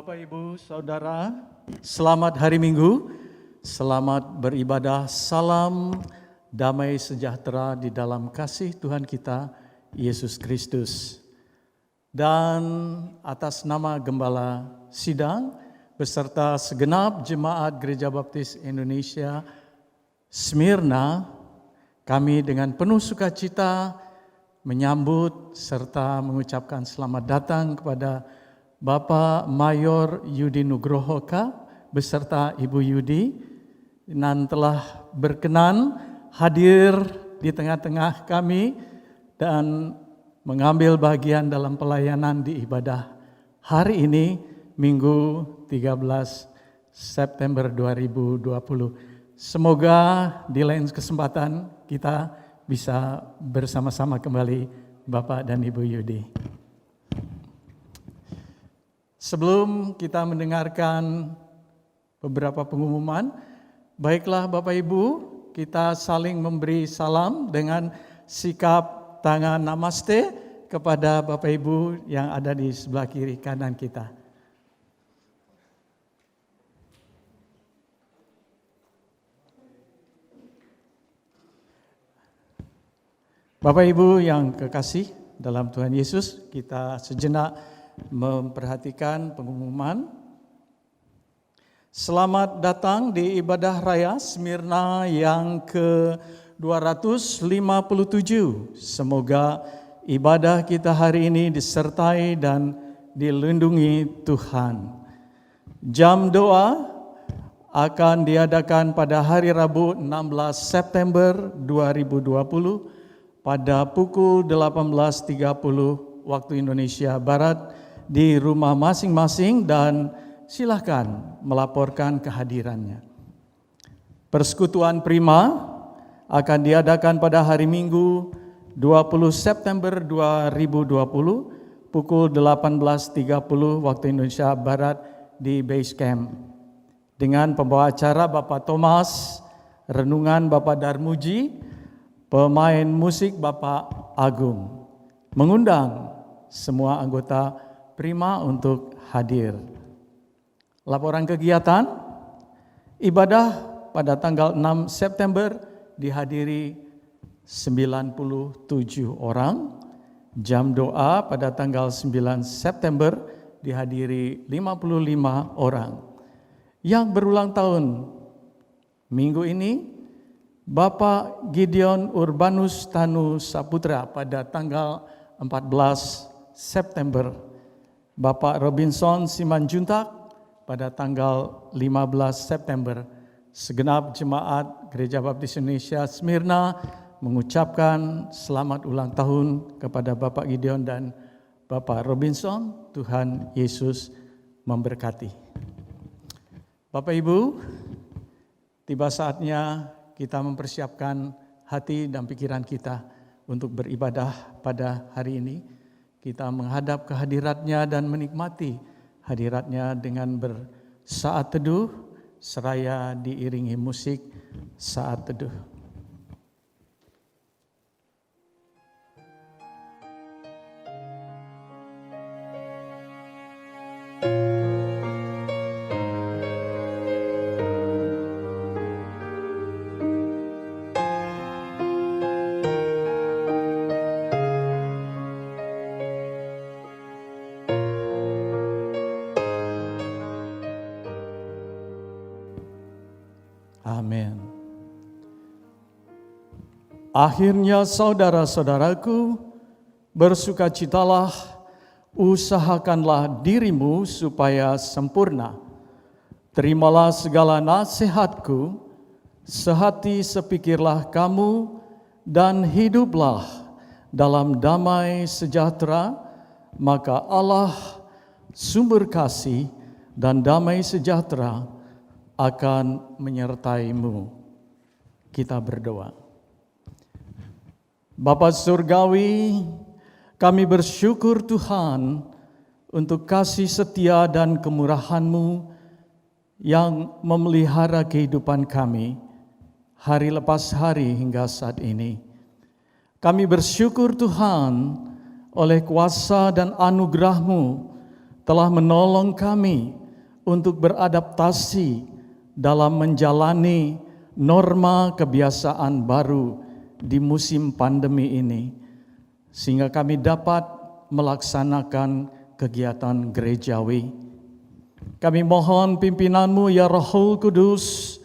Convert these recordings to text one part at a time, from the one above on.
Bapak, Ibu, Saudara, selamat hari Minggu, selamat beribadah, salam damai sejahtera di dalam kasih Tuhan kita, Yesus Kristus. Dan atas nama Gembala Sidang, beserta segenap Jemaat Gereja Baptis Indonesia Smyrna, kami dengan penuh sukacita menyambut serta mengucapkan selamat datang kepada Bapak Mayor Yudi Nugroho beserta Ibu Yudi dan telah berkenan hadir di tengah-tengah kami dan mengambil bagian dalam pelayanan di ibadah hari ini Minggu 13 September 2020. Semoga di lain kesempatan kita bisa bersama-sama kembali Bapak dan Ibu Yudi. Sebelum kita mendengarkan beberapa pengumuman, baiklah Bapak Ibu, kita saling memberi salam dengan sikap tangan namaste kepada Bapak Ibu yang ada di sebelah kiri kanan kita. Bapak Ibu yang kekasih dalam Tuhan Yesus, kita sejenak memperhatikan pengumuman. Selamat datang di ibadah raya Smyrna yang ke-257. Semoga ibadah kita hari ini disertai dan dilindungi Tuhan. Jam doa akan diadakan pada hari Rabu 16 September 2020 pada pukul 18.30 waktu Indonesia Barat di rumah masing-masing dan silakan melaporkan kehadirannya. Persekutuan Prima akan diadakan pada hari Minggu 20 September 2020 pukul 18.30 waktu Indonesia Barat di Base Camp. Dengan pembawa acara Bapak Thomas, renungan Bapak Darmuji, pemain musik Bapak Agung. Mengundang semua anggota Prima untuk hadir. Laporan kegiatan, ibadah pada tanggal 6 September dihadiri 97 orang. Jam doa pada tanggal 9 September dihadiri 55 orang. Yang berulang tahun minggu ini, Bapak Gideon Urbanus Tanu Saputra pada tanggal 14 September, Bapak Robinson Simanjuntak pada tanggal 15 September. Segenap Jemaat Gereja Baptis Indonesia Smyrna mengucapkan selamat ulang tahun kepada Bapak Gideon dan Bapak Robinson. Tuhan Yesus memberkati. Bapak Ibu, tiba saatnya kita mempersiapkan hati dan pikiran kita untuk beribadah pada hari ini. Kita menghadap kehadiratnya dan menikmati hadiratnya dengan bersaat teduh seraya diiringi musik saat teduh. Amin. Akhirnya saudara-saudaraku, bersukacitalah, usahakanlah dirimu supaya sempurna. Terimalah segala nasihatku, sehati sepikirlah kamu, dan hiduplah dalam damai sejahtera, maka Allah, sumber kasih dan damai sejahtera, akan menyertaimu. Kita berdoa. Bapa Surgawi, kami bersyukur Tuhan untuk kasih setia dan kemurahan-Mu yang memelihara kehidupan kami hari lepas hari hingga saat ini. Kami bersyukur Tuhan oleh kuasa dan anugerah-Mu telah menolong kami untuk beradaptasi dalam menjalani norma kebiasaan baru di musim pandemi ini, sehingga kami dapat melaksanakan kegiatan gerejawi. Kami mohon pimpinan-Mu ya Rohul Kudus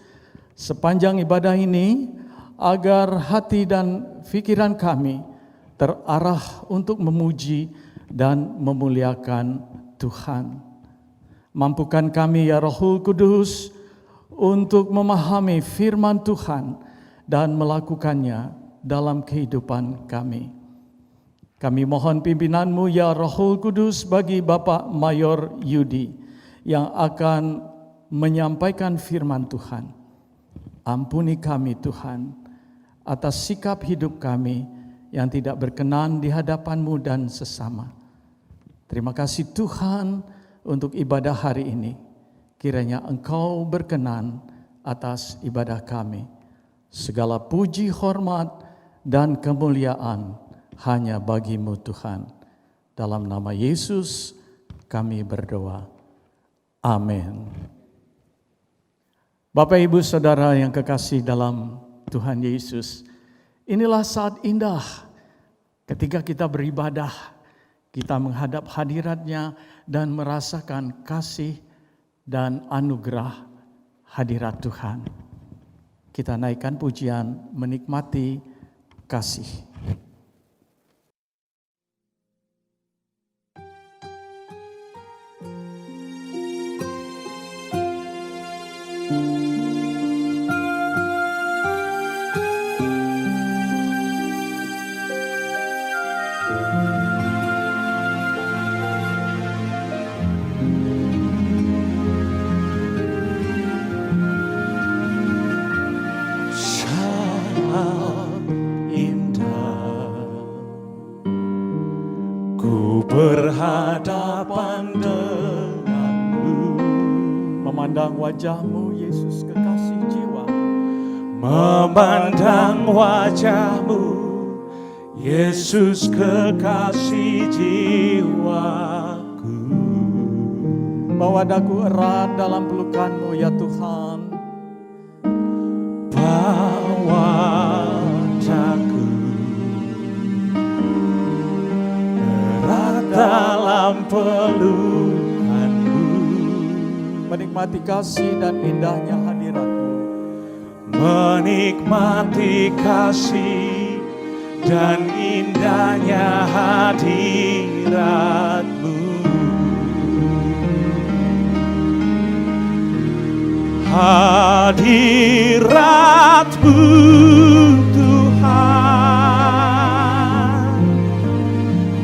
sepanjang ibadah ini, agar hati dan pikiran kami terarah untuk memuji dan memuliakan Tuhan. Mampukan kami ya Rohul Kudus untuk memahami firman Tuhan dan melakukannya dalam kehidupan kami. Kami mohon pimpinan-Mu ya Rohul Kudus bagi Bapak Mayor Yudi yang akan menyampaikan firman Tuhan. Ampuni kami Tuhan atas sikap hidup kami yang tidak berkenan di hadapan-Mu dan sesama. Terima kasih Tuhan untuk ibadah hari ini. Kiranya Engkau berkenan atas ibadah kami. Segala puji, hormat, dan kemuliaan hanya bagi-Mu Tuhan. Dalam nama Yesus kami berdoa. Amin. Bapak, Ibu, Saudara yang kekasih dalam Tuhan Yesus, inilah saat indah ketika kita beribadah, kita menghadap hadirat-Nya dan merasakan kasih dan anugerah hadirat Tuhan. Kita naikkan pujian menikmati kasih. Berhadapan denganmu, memandang wajah-Mu Yesus kekasih jiwa, memandang wajah-Mu Yesus kekasih jiwaku. bawa daku erat dalam pelukan-Mu ya Tuhan. Bawa daku erat dalam pelukan-Mu, Menikmati kasih dan indahnya hadirat-Mu. menikmati kasih dan indahnya hadirat-Mu. Hadirat-Mu Tuhan,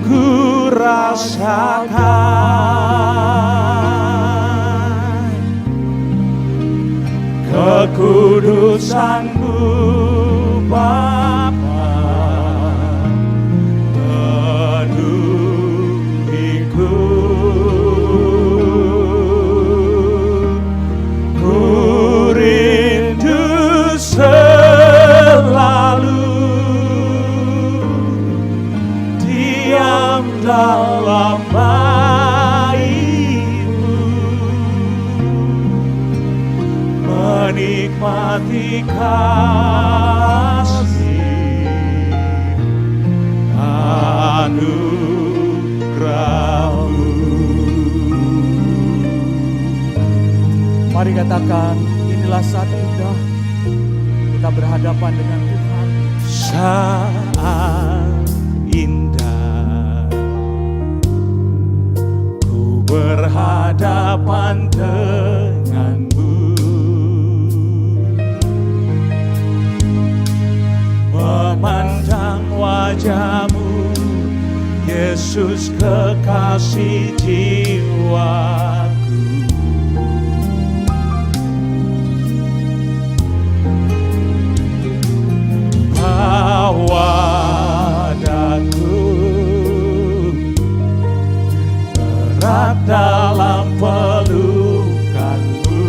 ku rasakan kekudusan-Mu Bapa penuhiku. Ku rindu selalu diam dalam bait-Mu, menikmati kasih anugerah-Mu. Mari katakan, inilah saat indah kita berhadapan dengan Tuhan. Saat indah ku berhadapan denganmu, memandang wajah-Mu Yesus kekasih jiwaku. Bawa daku erat dalam pelukan-Mu,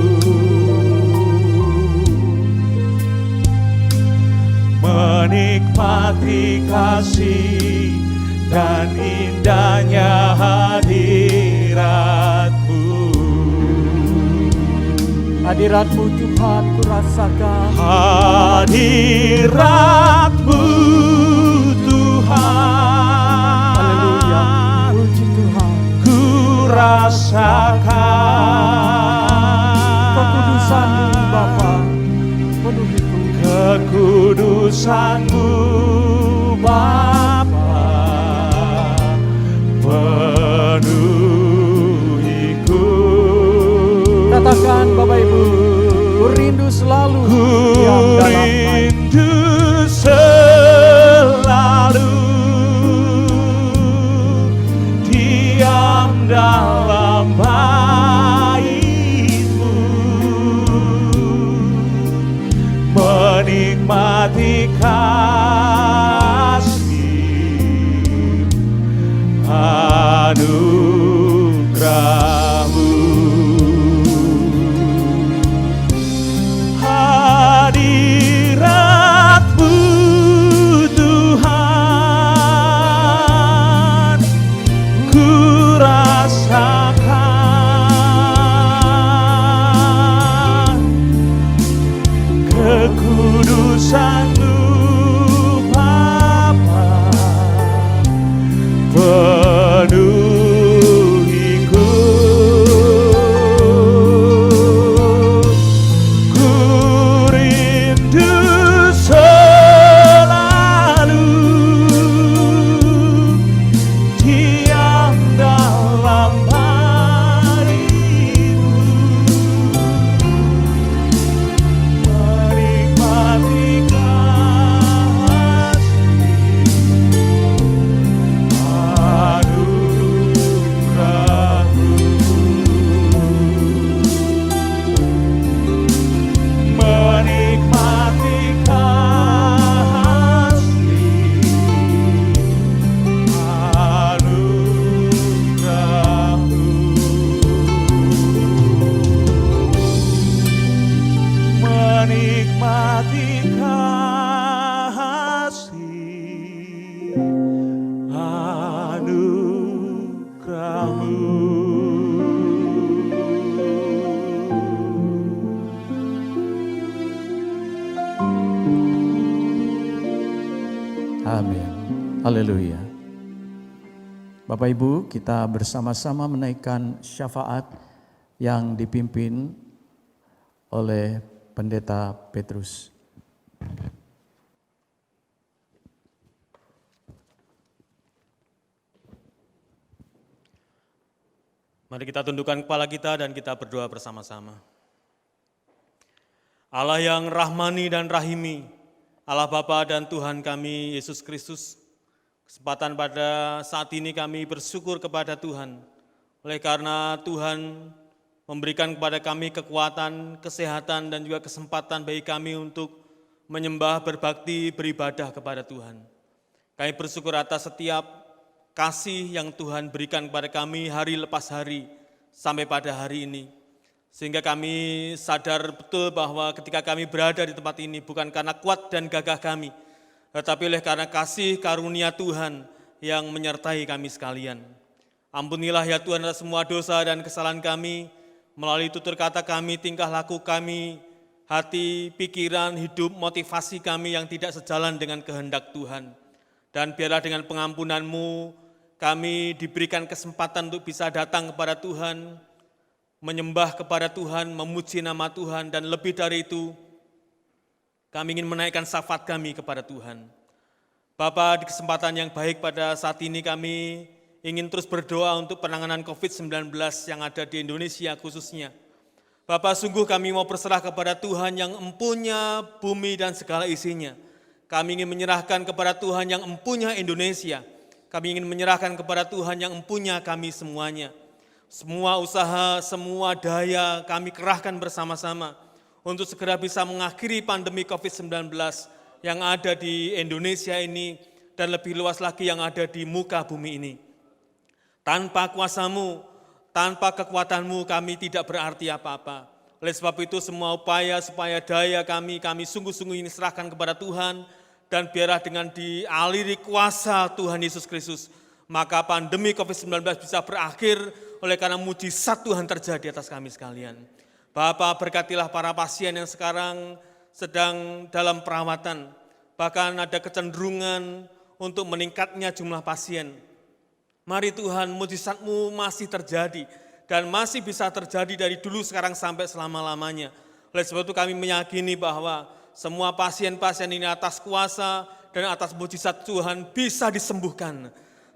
menikmati kasih dan indahnya hadirat. Hadirat-Mu Tuhan ku rasakan. Hadirat-Mu Tuhan. Haleluya. Puji Tuhan. Ku rasakan. Kekudusan-Mu Bapa penuhiku. Kekudusan-Mu Bapa penuhiku. Katakan Bapak Ibu, ku rindu selalu diam dalam bait. Rindu selalu diam dalam bait-Mu, menikmati kasih anugerah-Mu. Hadirat-Mu Tuhan, ku rasakan. Kekudusan-Mu Bapa penuhiku. Ku rindu selalu diam dalam bait-Mu, menikmati kasih anugerah-Mu, menikmati kasih anugerah-Mu, menikmati kasih anugerah-Mu. Amin. Haleluya. Bapak Ibu, kita bersama-sama menaikkan syafaat yang dipimpin oleh Pendeta Petrus. Mari kita tundukkan kepala kita dan kita berdoa bersama-sama. Allah yang rahmani dan rahimi, Allah Bapa dan Tuhan kami Yesus Kristus, kesempatan pada saat ini kami bersyukur kepada Tuhan, oleh karena Tuhan memberikan kepada kami kekuatan, kesehatan, dan juga kesempatan bagi kami untuk menyembah, berbakti, beribadah kepada Tuhan. Kami bersyukur atas setiap kasih yang Tuhan berikan kepada kami hari lepas hari sampai pada hari ini. Sehingga kami sadar betul bahwa ketika kami berada di tempat ini bukan karena kuat dan gagah kami, tetapi oleh karena kasih karunia Tuhan yang menyertai kami sekalian. Ampunilah ya Tuhan atas semua dosa dan kesalahan kami, melalui tutur kata kami, tingkah laku kami, hati, pikiran, hidup, motivasi kami yang tidak sejalan dengan kehendak Tuhan. Dan biarlah dengan pengampunan-Mu, kami diberikan kesempatan untuk bisa datang kepada Tuhan, menyembah kepada Tuhan, memuji nama Tuhan, dan lebih dari itu, kami ingin menaikkan syafaat kami kepada Tuhan. Bapa, di kesempatan yang baik pada saat ini kami ingin terus berdoa untuk penanganan COVID-19 yang ada di Indonesia khususnya. Bapa, sungguh kami mau berserah kepada Tuhan yang empunya bumi dan segala isinya. Kami ingin menyerahkan kepada Tuhan yang empunya Indonesia. Kami ingin menyerahkan kepada Tuhan yang empunya kami semuanya. Semua usaha, semua daya kami kerahkan bersama-sama untuk segera bisa mengakhiri pandemi COVID-19 yang ada di Indonesia ini dan lebih luas lagi yang ada di muka bumi ini. Tanpa kuasa-Mu, tanpa kekuatan-Mu kami tidak berarti apa-apa. Oleh sebab itu semua upaya supaya daya kami sungguh-sungguh ini serahkan kepada Tuhan, dan biarlah dengan dialiri kuasa Tuhan Yesus Kristus, maka pandemi COVID-19 bisa berakhir oleh karena mujizat Tuhan terjadi atas kami sekalian. Bapa, berkatilah para pasien yang sekarang sedang dalam perawatan. Bahkan ada kecenderungan untuk meningkatnya jumlah pasien. Mari Tuhan, mujizat-Mu masih terjadi dan masih bisa terjadi dari dulu sekarang sampai selama-lamanya. Oleh sebab itu kami meyakini bahwa semua pasien-pasien ini atas kuasa dan atas mujizat Tuhan bisa disembuhkan.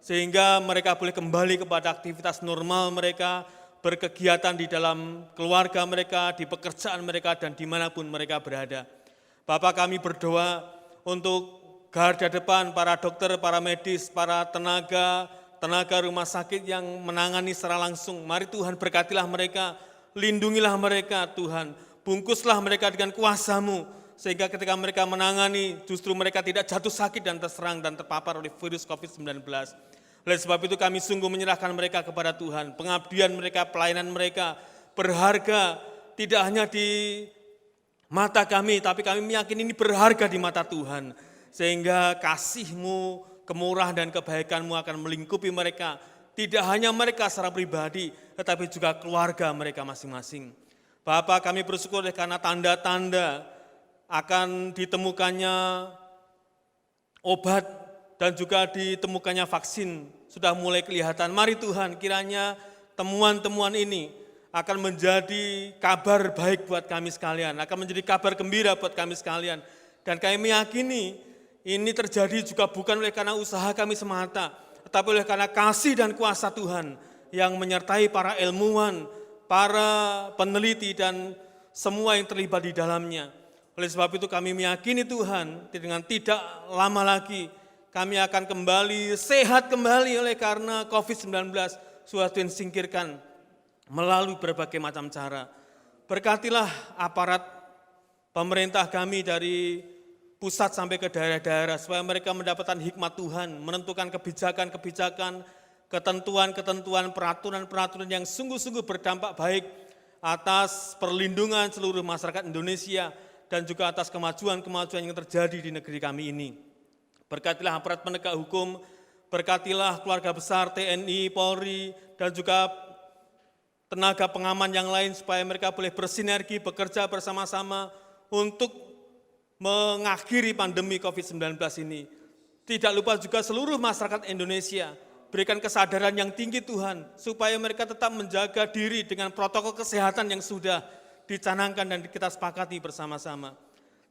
Sehingga mereka boleh kembali kepada aktivitas normal mereka, berkegiatan di dalam keluarga mereka, di pekerjaan mereka, dan dimanapun mereka berada. Bapak, kami berdoa untuk garda depan, para dokter, para medis, para tenaga rumah sakit yang menangani secara langsung. Mari Tuhan, berkatilah mereka, lindungilah mereka Tuhan, bungkuslah mereka dengan kuasa-Mu, sehingga ketika mereka menangani, justru mereka tidak jatuh sakit dan terserang dan terpapar oleh virus COVID-19. Oleh sebab itu kami sungguh menyerahkan mereka kepada Tuhan. Pengabdian mereka, pelayanan mereka berharga, tidak hanya di mata kami, tapi kami meyakini ini berharga di mata Tuhan. Sehingga kasih-Mu, kemurahan dan kebaikan-Mu akan melingkupi mereka. Tidak hanya mereka secara pribadi, tetapi juga keluarga mereka masing-masing. Bapak, kami bersyukur karena tanda-tanda akan ditemukannya obat dan juga ditemukannya vaksin sudah mulai kelihatan. Mari Tuhan, kiranya temuan-temuan ini akan menjadi kabar baik buat kami sekalian, akan menjadi kabar gembira buat kami sekalian. Dan kami meyakini ini terjadi juga bukan oleh karena usaha kami semata, tetapi oleh karena kasih dan kuasa Tuhan yang menyertai para ilmuwan, para peneliti dan semua yang terlibat di dalamnya. Oleh sebab itu kami meyakini Tuhan, dengan tidak lama lagi kami akan kembali sehat kembali oleh karena COVID-19 sudah Tuhan singkirkan melalui berbagai macam cara. Berkatilah aparat pemerintah kami dari pusat sampai ke daerah-daerah supaya mereka mendapatkan hikmat Tuhan, menentukan kebijakan-kebijakan, ketentuan-ketentuan, peraturan-peraturan yang sungguh-sungguh berdampak baik atas perlindungan seluruh masyarakat Indonesia dan juga atas kemajuan-kemajuan yang terjadi di negeri kami ini. Berkatilah aparat penegak hukum, berkatilah keluarga besar TNI, Polri, dan juga tenaga pengaman yang lain supaya mereka boleh bersinergi, bekerja bersama-sama untuk mengakhiri pandemi COVID-19 ini. Tidak lupa juga seluruh masyarakat Indonesia, berikan kesadaran yang tinggi Tuhan, supaya mereka tetap menjaga diri dengan protokol kesehatan yang sudah dicanangkan dan kita sepakati bersama-sama.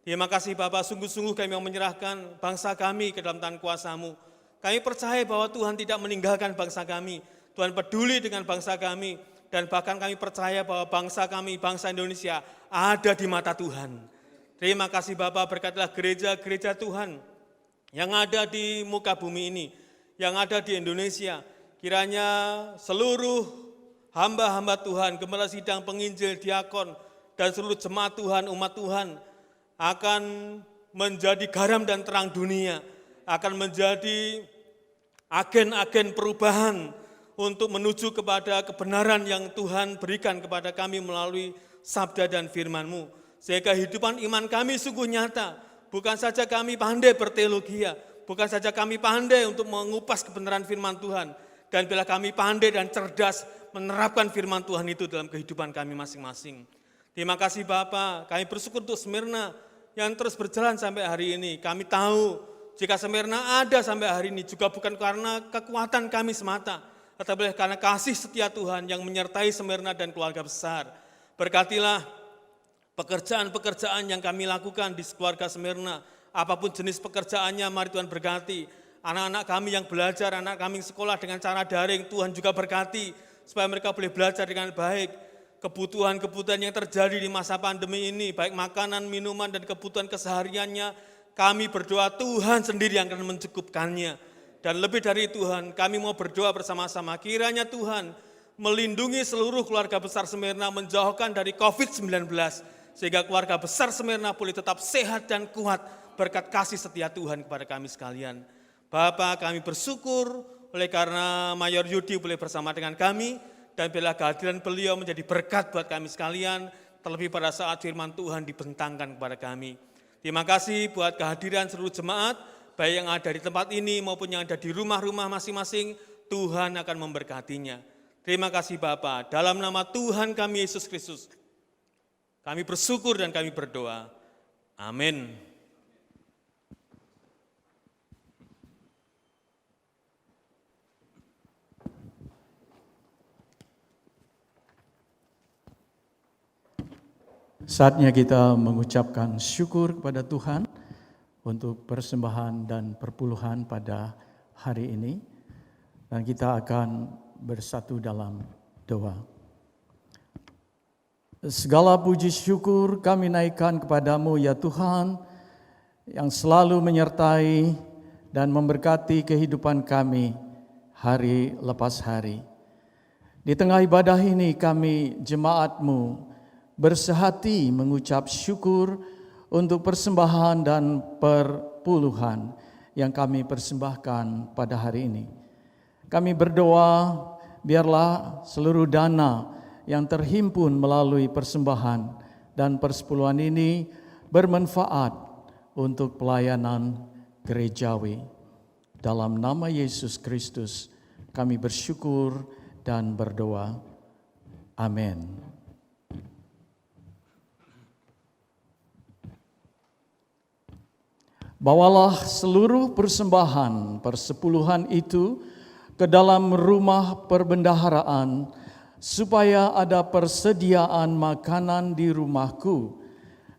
Terima kasih Bapak, sungguh-sungguh kami mau menyerahkan bangsa kami ke dalam tangan kuasa-Mu. Kami percaya bahwa Tuhan tidak meninggalkan bangsa kami, Tuhan peduli dengan bangsa kami, dan bahkan kami percaya bahwa bangsa kami, bangsa Indonesia ada di mata Tuhan. Terima kasih Bapak, berkatilah gereja-gereja Tuhan yang ada di muka bumi ini, yang ada di Indonesia. Kiranya seluruh hamba-hamba Tuhan, gembala sidang, penginjil, diakon, dan seluruh jemaat Tuhan, umat Tuhan, akan menjadi garam dan terang dunia, akan menjadi agen-agen perubahan untuk menuju kepada kebenaran yang Tuhan berikan kepada kami melalui sabda dan firman-Mu. Sehingga kehidupan iman kami sungguh nyata, bukan saja kami pandai berteologia, bukan saja kami pandai untuk mengupas kebenaran firman Tuhan, dan bila kami pandai dan cerdas menerapkan firman Tuhan itu dalam kehidupan kami masing-masing. Terima kasih Bapak, kami bersyukur untuk Smyrna yang terus berjalan sampai hari ini. Kami tahu jika Smyrna ada sampai hari ini juga bukan karena kekuatan kami semata, tetapi karena kasih setia Tuhan yang menyertai Smyrna dan keluarga besar. Berkatilah pekerjaan-pekerjaan yang kami lakukan di keluarga Smyrna, apapun jenis pekerjaannya, mari Tuhan berkati. Anak-anak kami yang belajar, anak kami yang sekolah dengan cara daring, Tuhan juga berkati, supaya mereka boleh belajar dengan baik. Kebutuhan-kebutuhan yang terjadi di masa pandemi ini, baik makanan, minuman, dan kebutuhan kesehariannya, kami berdoa Tuhan sendiri yang akan mencukupkannya. Dan lebih dari Tuhan, kami mau berdoa bersama-sama, kiranya Tuhan melindungi seluruh keluarga besar Smyrna, menjauhkan dari COVID-19, sehingga keluarga besar Smyrna boleh tetap sehat dan kuat berkat kasih setia Tuhan kepada kami sekalian. Bapak, kami bersyukur oleh karena Mayor Yudi boleh bersama dengan kami, dan bila kehadiran beliau menjadi berkat buat kami sekalian, terlebih pada saat firman Tuhan dibentangkan kepada kami. Terima kasih buat kehadiran seluruh jemaat, baik yang ada di tempat ini maupun yang ada di rumah-rumah masing-masing, Tuhan akan memberkatinya. Terima kasih Bapa, dalam nama Tuhan kami Yesus Kristus, Kami bersyukur dan kami berdoa. Amin. Saatnya kita mengucapkan syukur kepada Tuhan untuk persembahan dan perpuluhan pada hari ini. Dan kita akan bersatu dalam doa. Segala puji syukur kami naikkan kepadamu ya Tuhan, yang selalu menyertai dan memberkati kehidupan kami hari lepas hari. Di tengah ibadah ini kami jemaat-Mu bersehati mengucap syukur untuk persembahan dan perpuluhan yang kami persembahkan pada hari ini. Kami berdoa biarlah seluruh dana yang terhimpun melalui persembahan dan persepuluhan ini bermanfaat untuk pelayanan gerejawi. Dalam nama Yesus Kristus kami bersyukur dan berdoa. Amin. Bawalah seluruh persembahan persepuluhan itu ke dalam rumah perbendaharaan, supaya ada persediaan makanan di rumahku,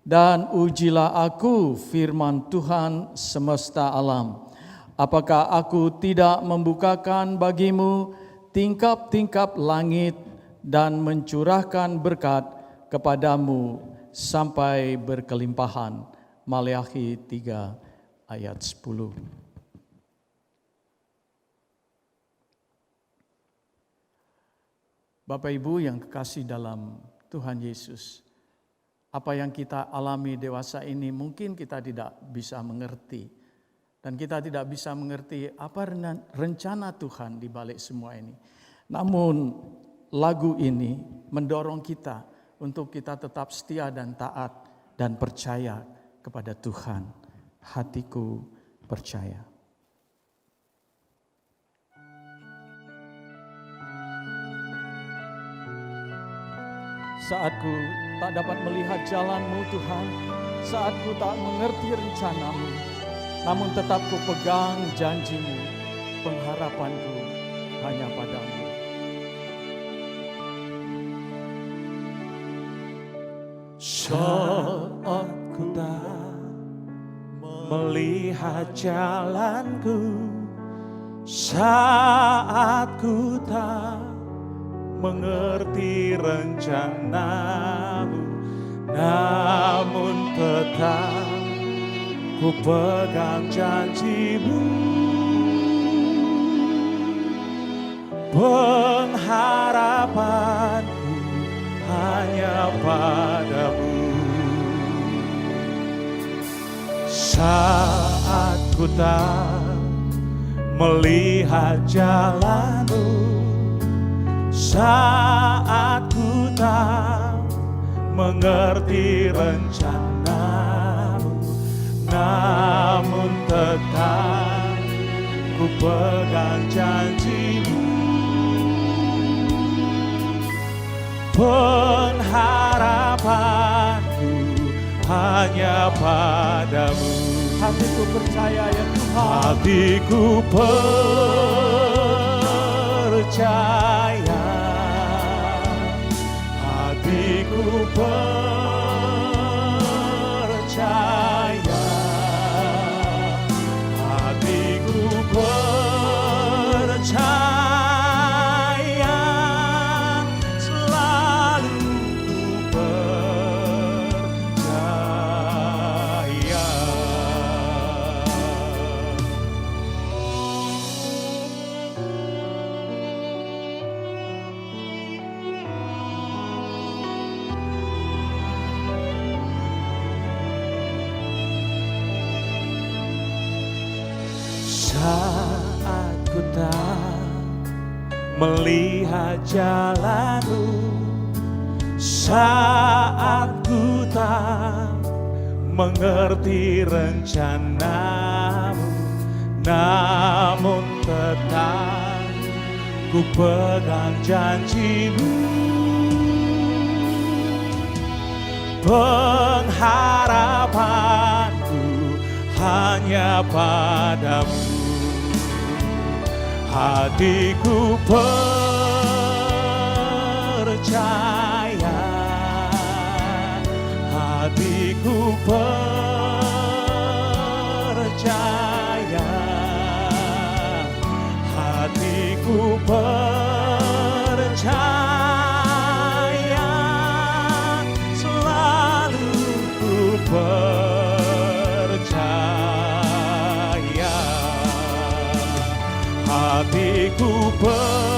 dan ujilah aku firman Tuhan semesta alam. Apakah aku tidak membukakan bagimu tingkap-tingkap langit dan mencurahkan berkat kepadamu sampai berkelimpahan. Maleakhi 3 ayat 10. Bapak Ibu yang kekasih dalam Tuhan Yesus, apa yang kita alami dewasa ini mungkin kita tidak bisa mengerti. Dan kita tidak bisa mengerti apa rencana Tuhan di balik semua ini. Namun lagu ini mendorong kita untuk kita tetap setia dan taat dan percaya kepada Tuhan. Hatiku percaya. Saat ku tak dapat melihat jalan-Mu Tuhan, saat ku tak mengerti rencana-Mu, namun tetap ku pegang janji-Mu, pengharapanku hanya padamu. Saat ku tak melihat jalanku, saat ku tak mengerti rencanamu, namun tetap ku pegang janjimu. Pengharapanku hanya padamu. Saat ku tak melihat jalanmu, saat ku tak mengerti rencanamu, namun tetap ku pegang janjimu. Pengharapanku hanya padamu. Hatiku percaya ya Tuhan. Hatiku percaya, hatiku percaya, hatiku percaya, selalu ku percaya. Saat ku tak melihat jalanmu, saat ku tak mengerti rencanamu, namun tetap ku pegang janjimu. pengharapanku hanya padamu. Hatiku percaya, hatiku percaya, hatiku percaya, selalu ku percaya. Hatiku percaya,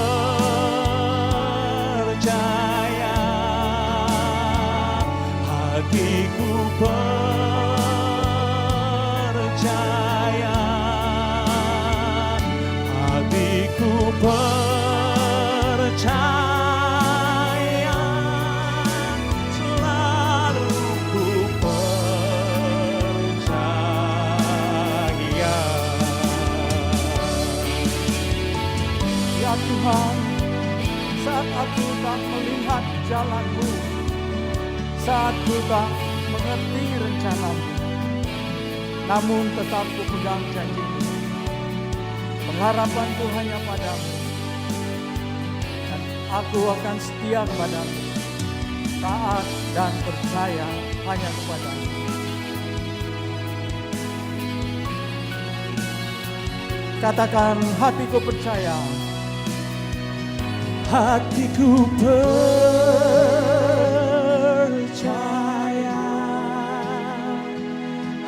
hatiku percaya, hatiku percaya, selalu ku percaya. Ya Tuhan, saat aku tak melihat jalan-Mu, saat ku tak mengerti rencana-Mu, namun tetap ku pegang janji-Mu. Pengharapanku hanya padamu, dan aku akan setia kepadamu, taat dan percaya hanya kepadamu. Katakan, hatiku percaya. Hatiku percaya,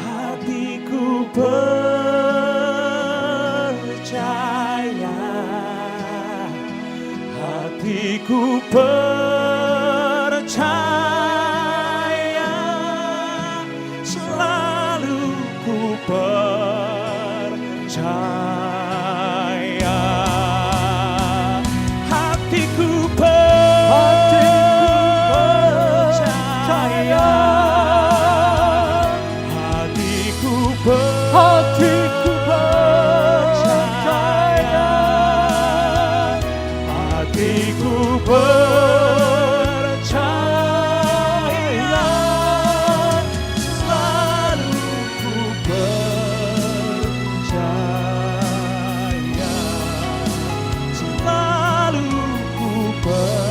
hatiku percaya, hatiku percaya, selalu ku percaya. Hatiku percaya, hatiku percaya, selalu ku percaya, selalu ku percaya.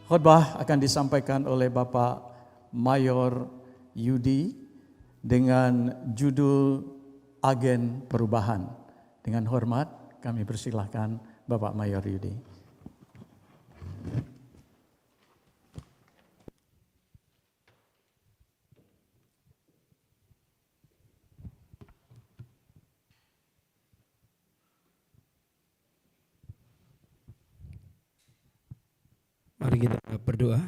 Khotbah akan disampaikan oleh Bapak Mayor Yudi dengan judul Agen Perubahan. Dengan hormat kami persilahkan Bapak Mayor Yudi. Mari kita berdoa.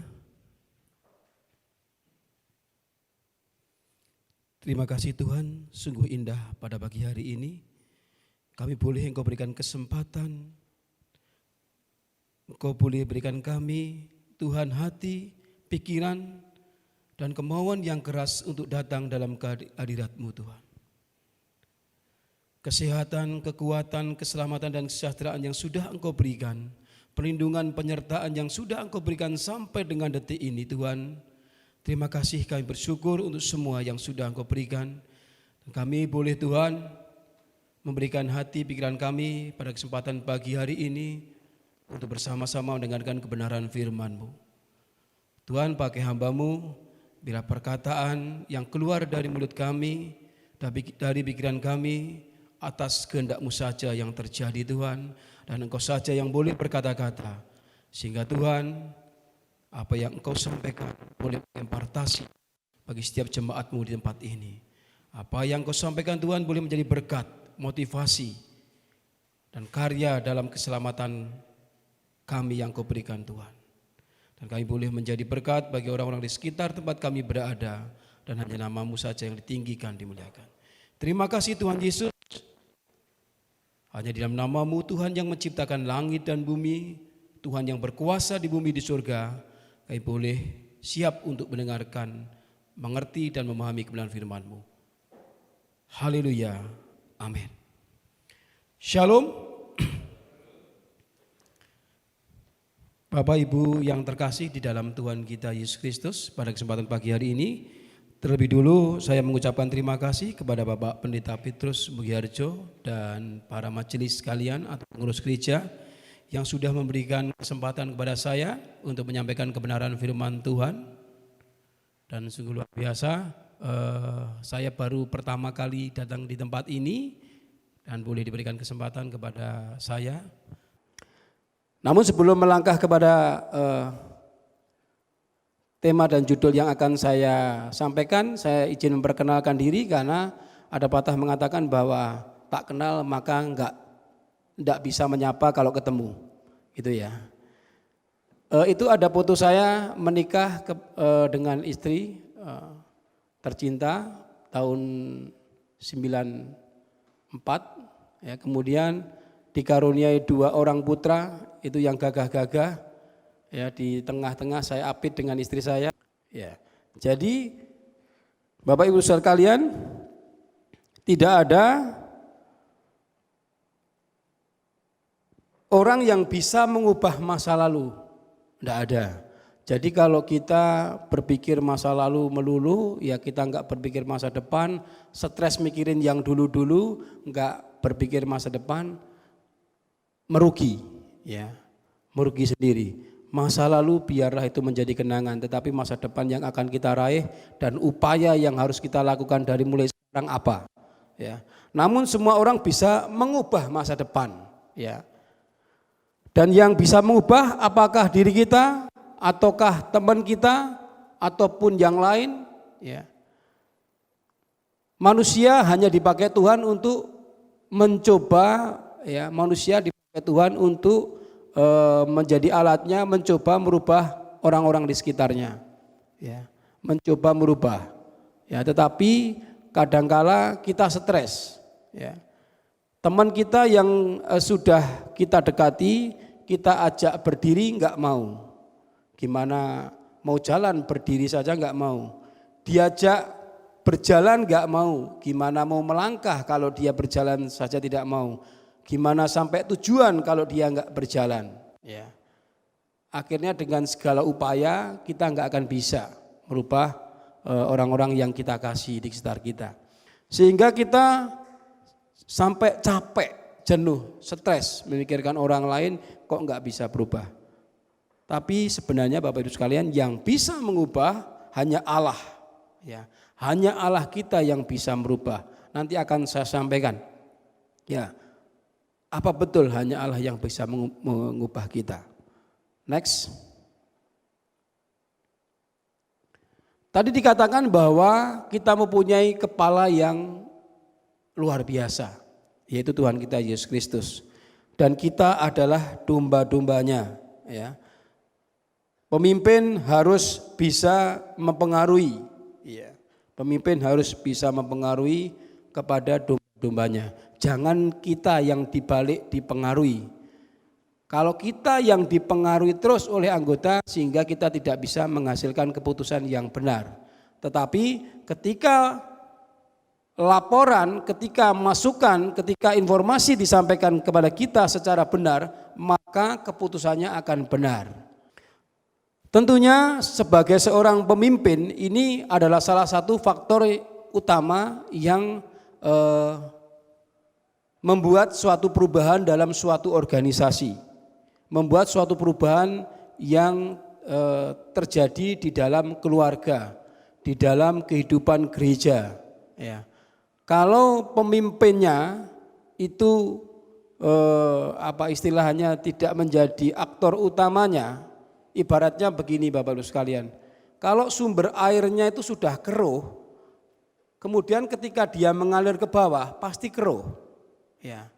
Terima kasih Tuhan, sungguh indah pada pagi hari ini. Kami boleh Engkau berikan kesempatan, Engkau boleh berikan kami, Tuhan, hati, pikiran, dan kemauan yang keras untuk datang dalam hadirat-Mu Tuhan. Kesehatan, kekuatan, keselamatan, dan kesejahteraan yang sudah Engkau berikan, perlindungan, penyertaan yang sudah Engkau berikan sampai dengan detik ini Tuhan. Terima kasih, kami bersyukur untuk semua yang sudah Engkau berikan. Dan kami boleh Tuhan memberikan hati pikiran kami pada kesempatan pagi hari ini untuk bersama-sama mendengarkan kebenaran firman-Mu. Tuhan, pakai hamba-Mu, bila perkataan yang keluar dari mulut kami, dari pikiran kami, atas kehendak-Mu saja yang terjadi Tuhan, dan Engkau saja yang boleh berkata-kata, sehingga Tuhan, apa yang Engkau sampaikan boleh impartasi bagi setiap jemaat-Mu di tempat ini. Apa yang Engkau sampaikan Tuhan boleh menjadi berkat, motivasi, dan karya dalam keselamatan kami yang Kau berikan Tuhan. Dan kami boleh menjadi berkat bagi orang-orang di sekitar tempat kami berada, dan hanya nama-Mu saja yang ditinggikan, dimuliakan. Terima kasih Tuhan Yesus. Hanya di dalam nama-Mu Tuhan yang menciptakan langit dan bumi, Tuhan yang berkuasa di bumi di surga, kami boleh siap untuk mendengarkan, mengerti dan memahami kebenaran firman-Mu. Haleluya. Amin. Shalom. Bapak Ibu yang terkasih di dalam Tuhan kita Yesus Kristus, pada kesempatan pagi hari ini, terlebih dulu saya mengucapkan terima kasih kepada Bapak Pendeta Petrus Mugiharjo dan para majelis sekalian atau pengurus gereja yang sudah memberikan kesempatan kepada saya untuk menyampaikan kebenaran firman Tuhan. Dan sungguh luar biasa, saya baru pertama kali datang di tempat ini dan boleh diberikan kesempatan kepada saya. Namun sebelum melangkah kepada tema dan judul yang akan saya sampaikan, saya izin memperkenalkan diri karena ada patah mengatakan bahwa tak kenal maka enggak bisa menyapa kalau ketemu, gitu ya. Itu ada foto saya menikah dengan istri tercinta tahun 94, ya, kemudian dikaruniai 2 orang putra, itu yang gagah-gagah, ya, di tengah-tengah saya apit dengan istri saya, ya. Jadi Bapak Ibu saudara kalian, tidak ada orang yang bisa mengubah masa lalu, tidak ada. Jadi kalau kita berpikir masa lalu melulu, ya kita enggak berpikir masa depan, stres mikirin yang dulu-dulu, enggak berpikir masa depan, merugi, ya, merugi sendiri. Masa lalu biarlah itu menjadi kenangan, tetapi masa depan yang akan kita raih dan upaya yang harus kita lakukan dari mulai sekarang apa, ya. Namun semua orang bisa mengubah masa depan, ya. Dan yang bisa mengubah apakah diri kita ataukah teman kita ataupun yang lain, ya. Manusia hanya dipakai Tuhan untuk mencoba, ya, manusia dipakai Tuhan untuk menjadi alatnya mencoba merubah orang-orang di sekitarnya, ya, mencoba merubah, ya. Tetapi kadangkala kita stres, ya. Teman kita yang sudah kita dekati, kita ajak berdiri enggak mau. Gimana mau jalan berdiri saja enggak mau. Diajak berjalan enggak mau. Gimana mau melangkah kalau dia berjalan saja tidak mau. Gimana sampai tujuan kalau dia enggak berjalan, ya. Akhirnya dengan segala upaya kita enggak akan bisa merubah orang-orang yang kita kasih di sekitar kita. Sehingga kita sampai capek, jenuh, stres memikirkan orang lain kok enggak bisa berubah. Tapi sebenarnya Bapak Ibu sekalian, yang bisa mengubah hanya Allah, ya. Hanya Allah kita yang bisa merubah. Nanti akan saya sampaikan, ya, apa betul hanya Allah yang bisa mengubah kita. Next. Tadi dikatakan bahwa kita mempunyai kepala yang luar biasa, yaitu Tuhan kita Yesus Kristus. Dan kita adalah domba-dombanya, ya. Pemimpin harus bisa mempengaruhi, ya. Pemimpin harus bisa mempengaruhi kepada domba-dombanya. Jangan kita yang dibalik dipengaruhi. Kalau kita yang dipengaruhi terus oleh anggota sehingga kita tidak bisa menghasilkan keputusan yang benar. Tetapi ketika laporan, ketika masukan, ketika informasi disampaikan kepada kita secara benar, maka keputusannya akan benar. Tentunya sebagai seorang pemimpin ini adalah salah satu faktor utama yang membuat suatu perubahan dalam suatu organisasi, membuat suatu perubahan yang terjadi di dalam keluarga, di dalam kehidupan gereja, ya. Kalau pemimpinnya itu istilahnya tidak menjadi aktor utamanya, ibaratnya begini Bapak Ibu sekalian, kalau sumber airnya itu sudah keruh, kemudian ketika dia mengalir ke bawah pasti keruh. Ya,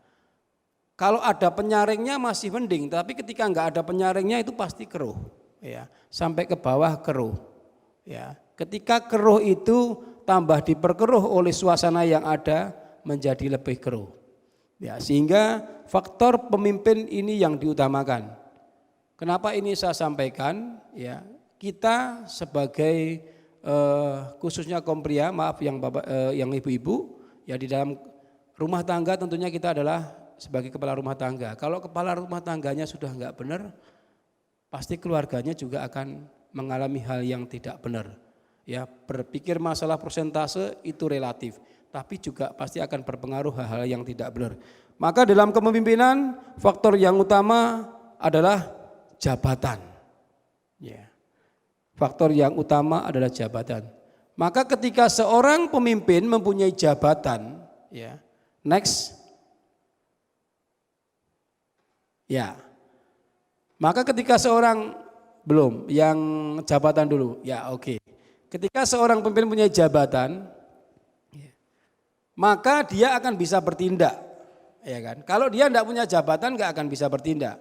kalau ada penyaringnya masih mending, tapi ketika enggak ada penyaringnya itu pasti keruh, ya, sampai ke bawah keruh, ya. Ketika keruh itu tambah diperkeruh oleh suasana yang ada menjadi lebih keruh, ya. Sehingga faktor pemimpin ini yang diutamakan, Kenapa ini saya sampaikan? Ya, kita sebagai khususnya kaum pria, maaf yang ibu-ibu, ya di dalam rumah tangga tentunya kita adalah sebagai kepala rumah tangga. Kalau kepala rumah tangganya sudah enggak benar, pasti keluarganya juga akan mengalami hal yang tidak benar. Ya, berpikir masalah persentase itu relatif, tapi juga pasti akan berpengaruh hal-hal yang tidak benar. Maka dalam kepemimpinan faktor yang utama adalah jabatan. Ya. Faktor yang utama adalah jabatan. Maka ketika seorang pemimpin mempunyai jabatan, ya. Next. Ya. Maka ketika seorang belum, yang jabatan dulu. Ya, oke. Ketika seorang pemimpin punya jabatan, maka dia akan bisa bertindak, ya kan? Kalau dia tidak punya jabatan nggak akan bisa bertindak.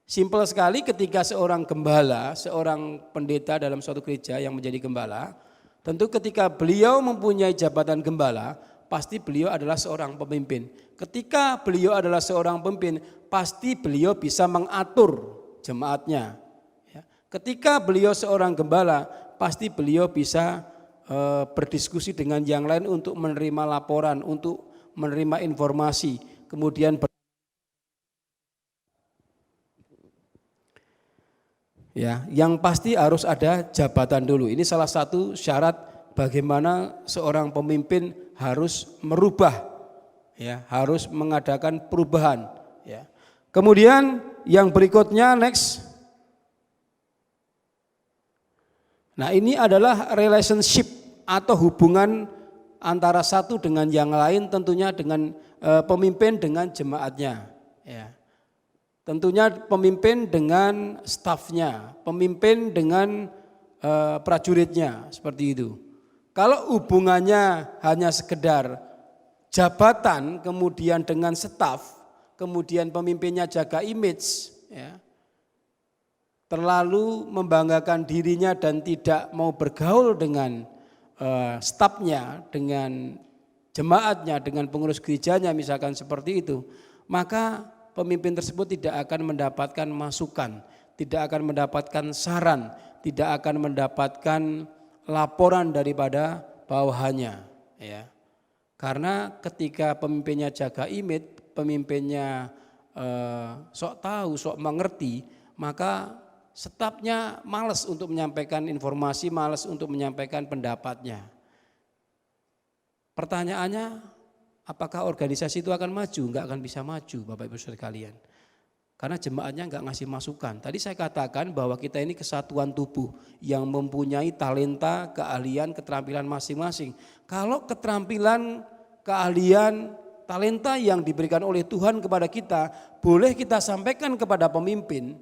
Simpel sekali, ketika seorang gembala, seorang pendeta dalam suatu gereja yang menjadi gembala, tentu ketika beliau mempunyai jabatan gembala, pasti beliau adalah seorang pemimpin. Ketika beliau adalah seorang pemimpin, pasti beliau bisa mengatur jemaatnya. Ketika beliau seorang gembala, pasti beliau bisa berdiskusi dengan yang lain untuk menerima laporan, untuk menerima informasi, kemudian ya, yang pasti harus ada jabatan dulu. Ini salah satu syarat bagaimana seorang pemimpin harus merubah, ya, harus mengadakan perubahan. Ya. Kemudian yang berikutnya next. Nah, ini adalah relationship atau hubungan antara satu dengan yang lain, tentunya dengan pemimpin dengan jemaatnya. Ya. Tentunya pemimpin dengan stafnya, pemimpin dengan prajuritnya, seperti itu. Kalau hubungannya hanya sekedar jabatan, kemudian dengan staf, kemudian pemimpinnya jaga image, ya, terlalu membanggakan dirinya dan tidak mau bergaul dengan stafnya, dengan jemaatnya, dengan pengurus gerejanya misalkan seperti itu, maka pemimpin tersebut tidak akan mendapatkan masukan, tidak akan mendapatkan saran, tidak akan mendapatkan laporan daripada bawahannya, ya. Karena ketika pemimpinnya jaga image, pemimpinnya sok tahu, sok mengerti, maka stafnya malas untuk menyampaikan informasi, malas untuk menyampaikan pendapatnya. Pertanyaannya, apakah organisasi itu akan maju? Enggak akan bisa maju, Bapak Ibu Saudara sekalian. Karena jemaatnya enggak ngasih masukan. Tadi saya katakan bahwa kita ini kesatuan tubuh yang mempunyai talenta, keahlian, keterampilan masing-masing. Kalau keterampilan, keahlian, talenta yang diberikan oleh Tuhan kepada kita, boleh kita sampaikan kepada pemimpin,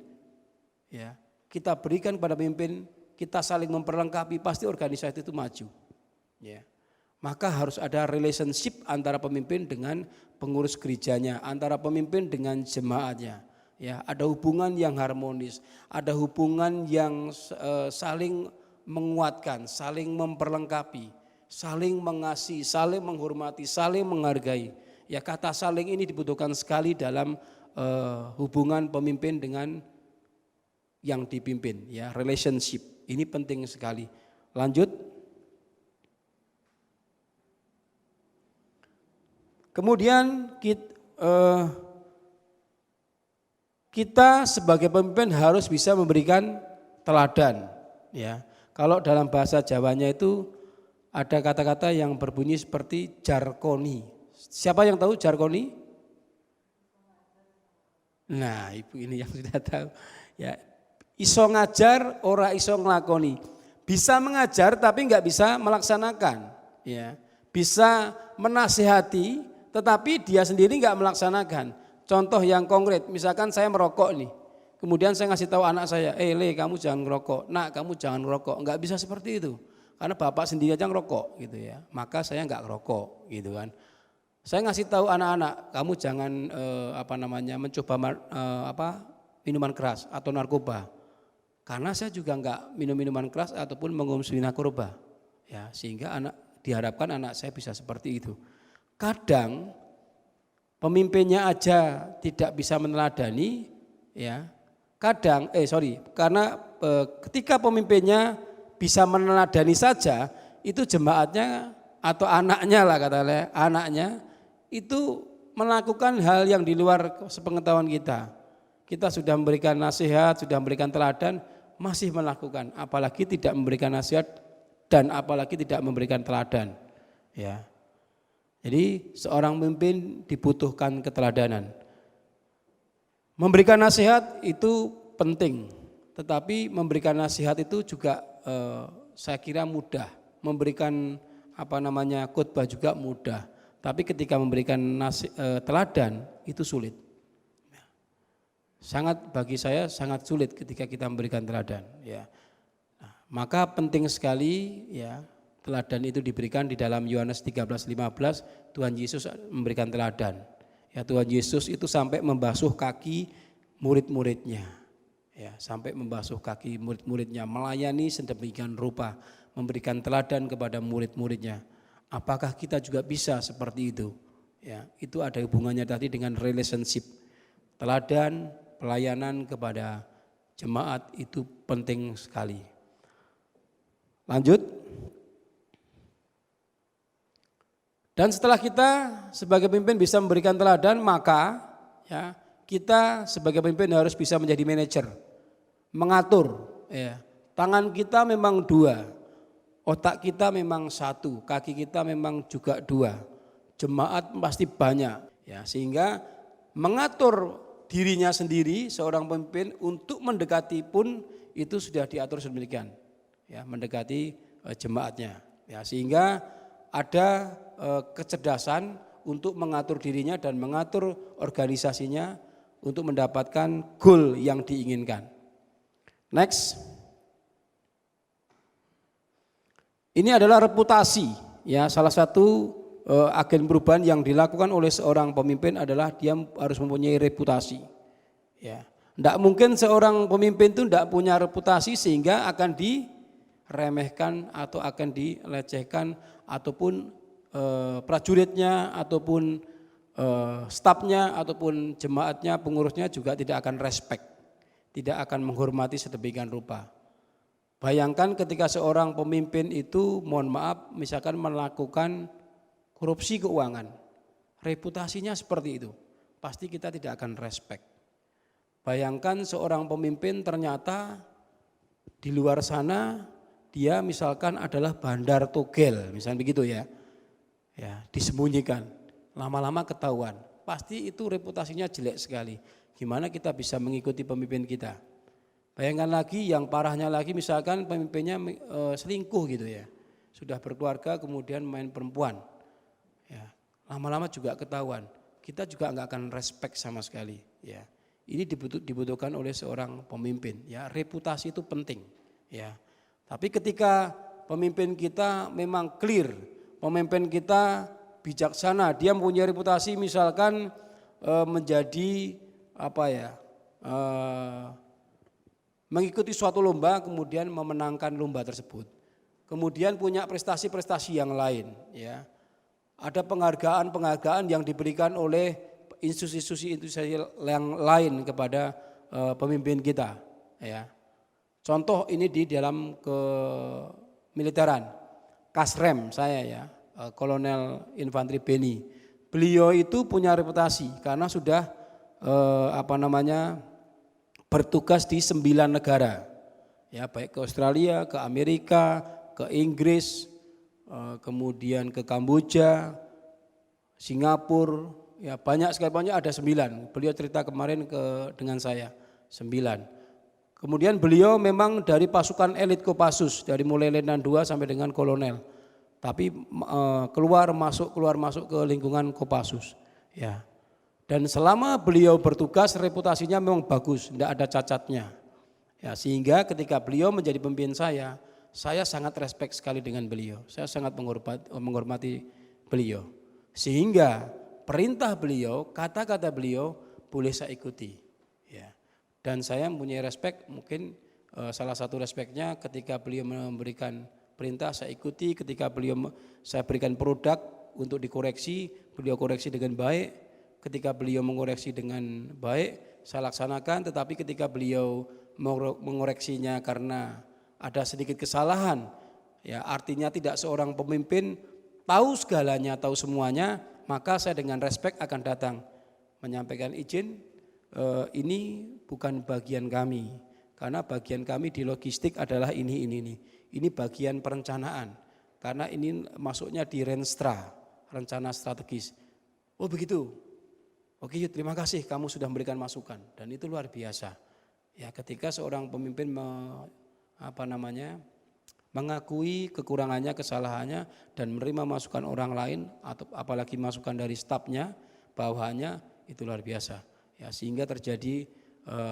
ya, kita berikan kepada pemimpin, kita saling memperlengkapi, pasti organisasi itu maju. Ya. Maka harus ada relationship antara pemimpin dengan pengurus gerejanya, antara pemimpin dengan jemaatnya. Ya, ada hubungan yang harmonis, ada hubungan yang saling menguatkan, saling memperlengkapi, saling mengasihi, saling menghormati, saling menghargai. Ya, kata saling ini dibutuhkan sekali dalam hubungan pemimpin dengan yang dipimpin, ya, relationship. Ini penting sekali. Lanjut. Kemudian kita sebagai pemimpin harus bisa memberikan teladan, ya. Kalau dalam bahasa Jawanya itu ada kata-kata yang berbunyi seperti jarkoni. Siapa yang tahu jarkoni? Nah, Ibu ini yang sudah tahu. Ya, iso ngajar, ora iso nglakoni. Bisa mengajar tapi enggak bisa melaksanakan, ya. Bisa menasihati tetapi dia sendiri enggak melaksanakan. Contoh yang konkret, misalkan saya merokok nih. Kemudian saya ngasih tahu anak saya, Le, kamu jangan ngerokok. Nak, kamu jangan ngerokok. Enggak bisa seperti itu. Karena bapak sendiri aja ngerokok gitu ya. Maka saya enggak ngerokok gitu kan. Saya ngasih tahu anak-anak, kamu jangan mencoba minuman keras atau narkoba. Karena saya juga enggak minum minuman keras ataupun mengonsumsi narkoba. Ya, sehingga diharapkan anak saya bisa seperti itu. Kadang pemimpinnya aja tidak bisa meneladani, ya, karena ketika pemimpinnya bisa meneladani saja, itu jemaatnya atau anaknya lah katakanlah, anaknya itu melakukan hal yang di luar sepengetahuan kita. Kita sudah memberikan nasihat, sudah memberikan teladan, masih melakukan, apalagi tidak memberikan nasihat dan apalagi tidak memberikan teladan. Ya. Jadi seorang pemimpin dibutuhkan keteladanan. Memberikan nasihat itu penting, tetapi memberikan nasihat itu juga saya kira mudah. Memberikan khotbah juga mudah. Tapi ketika memberikan teladan itu sulit. Bagi saya sangat sulit ketika kita memberikan teladan. Ya. Nah, maka penting sekali ya teladan itu diberikan di dalam Yohanes 13:15. Tuhan Yesus memberikan teladan. Ya, Tuhan Yesus itu sampai membasuh kaki murid-muridnya. Ya, sampai membasuh kaki murid-muridnya, melayani sedemikian rupa, memberikan teladan kepada murid-muridnya. Apakah kita juga bisa seperti itu? Ya, itu ada hubungannya tadi dengan relationship. Teladan, pelayanan kepada jemaat itu penting sekali. Lanjut. Dan setelah kita sebagai pemimpin bisa memberikan teladan, maka ya, kita sebagai pemimpin harus bisa menjadi manajer, mengatur. Ya. Tangan kita memang dua, otak kita memang satu, kaki kita memang juga dua, jemaat pasti banyak. Ya, sehingga mengatur dirinya sendiri seorang pemimpin untuk mendekati pun itu sudah diatur sedemikian. Ya, mendekati jemaatnya. Ya, sehingga ada kecerdasan untuk mengatur dirinya dan mengatur organisasinya untuk mendapatkan goal yang diinginkan. Next. Ini adalah reputasi, ya, salah satu agen perubahan yang dilakukan oleh seorang pemimpin adalah dia harus mempunyai reputasi. Ya, tidak mungkin seorang pemimpin itu tidak punya reputasi sehingga akan diremehkan atau akan dilecehkan ataupun prajuritnya ataupun stafnya ataupun jemaatnya, pengurusnya juga tidak akan respect, tidak akan menghormati sedemikian rupa. Bayangkan ketika seorang pemimpin itu mohon maaf misalkan melakukan korupsi keuangan, reputasinya seperti itu, pasti kita tidak akan respect. Bayangkan seorang pemimpin ternyata di luar sana dia misalkan adalah bandar togel, misalnya begitu ya. Ya, disembunyikan, lama-lama ketahuan, pasti itu reputasinya jelek sekali. Gimana kita bisa mengikuti pemimpin kita? Bayangkan lagi yang parahnya lagi misalkan pemimpinnya selingkuh gitu ya, sudah berkeluarga kemudian main perempuan, ya, lama-lama juga ketahuan, kita juga nggak akan respect sama sekali. Ya, ini dibutuhkan oleh seorang pemimpin. Ya, reputasi itu penting. Ya, tapi ketika pemimpin kita memang clear, pemimpin kita bijaksana, dia mempunyai reputasi misalkan menjadi mengikuti suatu lomba kemudian memenangkan lomba tersebut. Kemudian punya prestasi-prestasi yang lain, ya. Ada penghargaan yang diberikan oleh institusi yang lain kepada pemimpin kita, ya. Contoh ini di dalam kemiliteran, Kasrem saya ya, Kolonel Infanteri Beni. Beliau itu punya reputasi karena sudah bertugas di 9 negara, ya, baik ke Australia, ke Amerika, ke Inggris, kemudian ke Kamboja, Singapura, ya banyak sekali, banyak ada 9. Beliau cerita kemarin dengan saya 9. Kemudian beliau memang dari pasukan elit Kopassus, dari mulai Letnan 2 sampai dengan kolonel. Tapi keluar masuk ke lingkungan Kopassus, ya. Dan selama beliau bertugas reputasinya memang bagus, tidak ada cacatnya. Ya, sehingga ketika beliau menjadi pemimpin saya sangat respect sekali dengan beliau. Saya sangat menghormati beliau. Sehingga perintah beliau, kata-kata beliau boleh saya ikuti. Ya. Dan saya mempunyai respect, mungkin salah satu respectnya ketika beliau memberikan perintah saya ikuti, ketika saya berikan produk untuk dikoreksi, beliau koreksi dengan baik. Ketika beliau mengoreksi dengan baik, saya laksanakan, tetapi ketika beliau mengoreksinya karena ada sedikit kesalahan, ya artinya tidak seorang pemimpin tahu segalanya, tahu semuanya, maka saya dengan respek akan datang menyampaikan izin, ini bukan bagian kami, karena bagian kami di logistik adalah ini bagian perencanaan, karena ini masuknya di Renstra, rencana strategis. Oh begitu, oke terima kasih kamu sudah memberikan masukan, dan itu luar biasa. Ya ketika seorang pemimpin mengakui kekurangannya, kesalahannya, dan menerima masukan orang lain atau apalagi masukan dari stafnya, bawahannya, itu luar biasa. Ya sehingga terjadi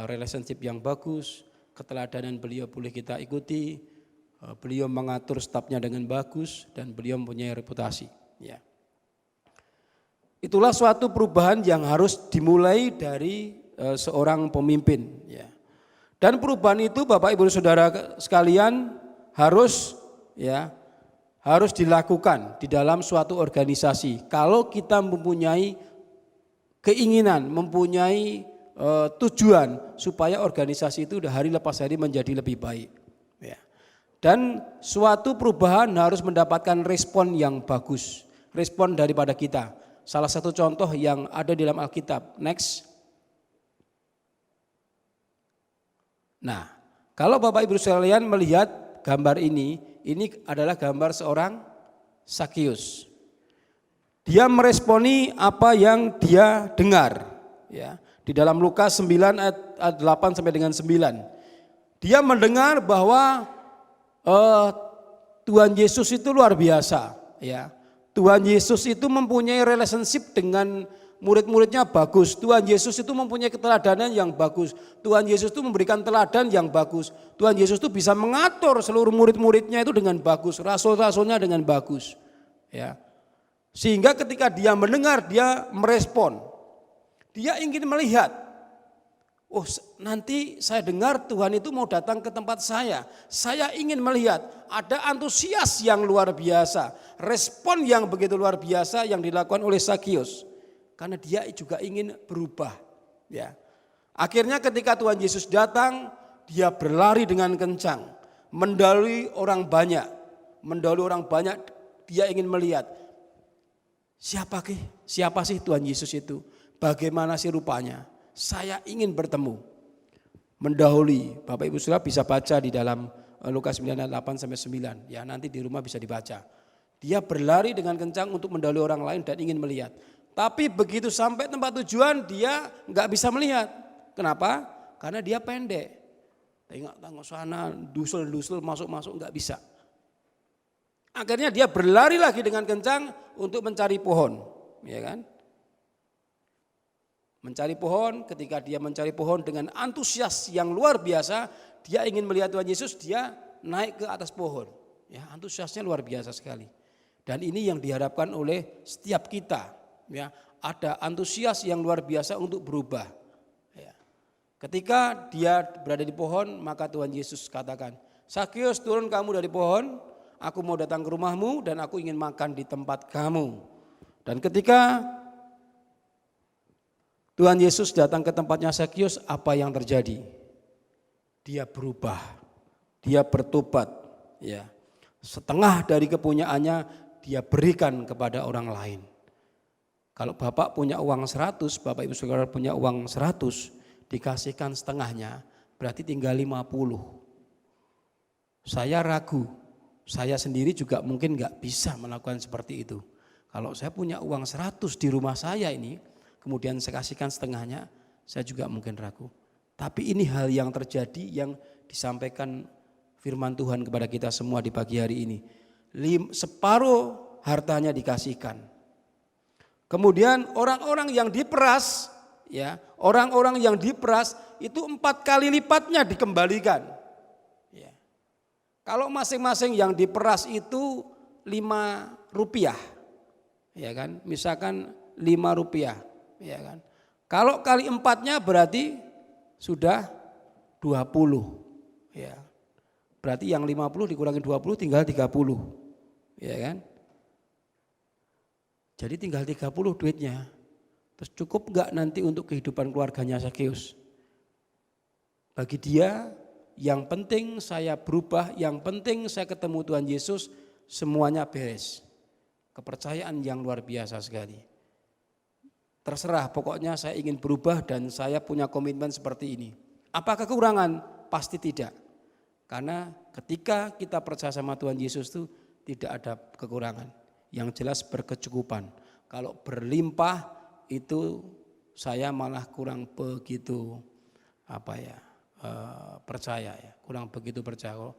relationship yang bagus, keteladanan beliau boleh kita ikuti, beliau mengatur stafnya dengan bagus dan beliau mempunyai reputasi. Ya. Itulah suatu perubahan yang harus dimulai dari seorang pemimpin. Ya. Dan perubahan itu Bapak Ibu Saudara sekalian harus dilakukan di dalam suatu organisasi. Kalau kita mempunyai keinginan, mempunyai tujuan supaya organisasi itu hari lepas hari menjadi lebih baik. Ya. Dan suatu perubahan harus mendapatkan respon yang bagus, respon daripada kita. Salah satu contoh yang ada di dalam Alkitab. Next. Nah, kalau Bapak Ibu sekalian melihat gambar ini adalah gambar seorang Sakius. Dia meresponi apa yang dia dengar. Ya, di dalam Lukas 9 ayat 8 sampai dengan 9. Dia mendengar bahwa Tuhan Yesus itu luar biasa. Ya. Tuhan Yesus itu mempunyai relationship dengan murid-muridnya bagus. Tuhan Yesus itu mempunyai keteladanan yang bagus. Tuhan Yesus itu memberikan teladan yang bagus. Tuhan Yesus itu bisa mengatur seluruh murid-muridnya itu dengan bagus. Rasul-rasulnya dengan bagus. Ya. Sehingga ketika dia mendengar, dia merespon. Dia ingin melihat. Oh nanti saya dengar Tuhan itu mau datang ke tempat saya. Saya ingin melihat ada antusias yang luar biasa. Respon yang begitu luar biasa yang dilakukan oleh Sakius. Karena dia juga ingin berubah. Ya. Akhirnya ketika Tuhan Yesus datang, dia berlari dengan kencang. Mendahului orang banyak. Dia ingin melihat. Siapa sih Tuhan Yesus itu? Bagaimana sih rupanya? Saya ingin bertemu, mendahului. Bapak Ibu Saudara bisa baca di dalam Lukas 9 ayat 8 sampai 9. Ya nanti di rumah bisa dibaca. Dia berlari dengan kencang untuk mendahului orang lain dan ingin melihat. Tapi begitu sampai tempat tujuan dia nggak bisa melihat. Kenapa? Karena dia pendek. Tengok sana, dusul masuk nggak bisa. Akhirnya dia berlari lagi dengan kencang untuk mencari pohon, ya kan? Mencari pohon, ketika dia mencari pohon dengan antusias yang luar biasa, dia ingin melihat Tuhan Yesus, dia naik ke atas pohon. Ya, antusiasnya luar biasa sekali. Dan ini yang diharapkan oleh setiap kita. Ya, ada antusias yang luar biasa untuk berubah. Ya. Ketika dia berada di pohon, maka Tuhan Yesus katakan, Sakius turun kamu dari pohon, aku mau datang ke rumahmu dan aku ingin makan di tempat kamu. Dan ketika Tuhan Yesus datang ke tempatnya Sakius, apa yang terjadi? Dia berubah, dia bertobat. Ya. Setengah dari kepunyaannya dia berikan kepada orang lain. Kalau Bapak punya uang 100, Bapak Ibu Saudara punya uang 100, dikasihkan setengahnya, berarti tinggal 50. Saya ragu, saya sendiri juga mungkin gak bisa melakukan seperti itu. Kalau saya punya uang 100 di rumah saya ini, kemudian saya kasihkan setengahnya, saya juga mungkin ragu. Tapi ini hal yang terjadi yang disampaikan firman Tuhan kepada kita semua di pagi hari ini. Separuh hartanya dikasihkan. Kemudian orang-orang yang diperas, ya, orang-orang yang diperas itu 4 kali lipatnya dikembalikan. Ya. Kalau masing-masing yang diperas itu 5 rupiah, ya kan? Misalkan 5 rupiah, ya kan? Kalau kali 4-nya berarti sudah 20, ya. Berarti yang 50 dikurangi 20 tinggal 30, ya kan? Jadi tinggal 30 duitnya. Terus cukup enggak nanti untuk kehidupan keluarganya Sakius? Bagi dia yang penting saya berubah, yang penting saya ketemu Tuhan Yesus, semuanya beres. Kepercayaan yang luar biasa sekali. Terserah, pokoknya saya ingin berubah dan saya punya komitmen seperti ini. Apa kekurangan? Pasti tidak. Karena ketika kita percaya sama Tuhan Yesus itu tidak ada kekurangan. Yang jelas berkecukupan. Kalau berlimpah itu saya malah kurang begitu percaya ya, kurang begitu percaya. Kalau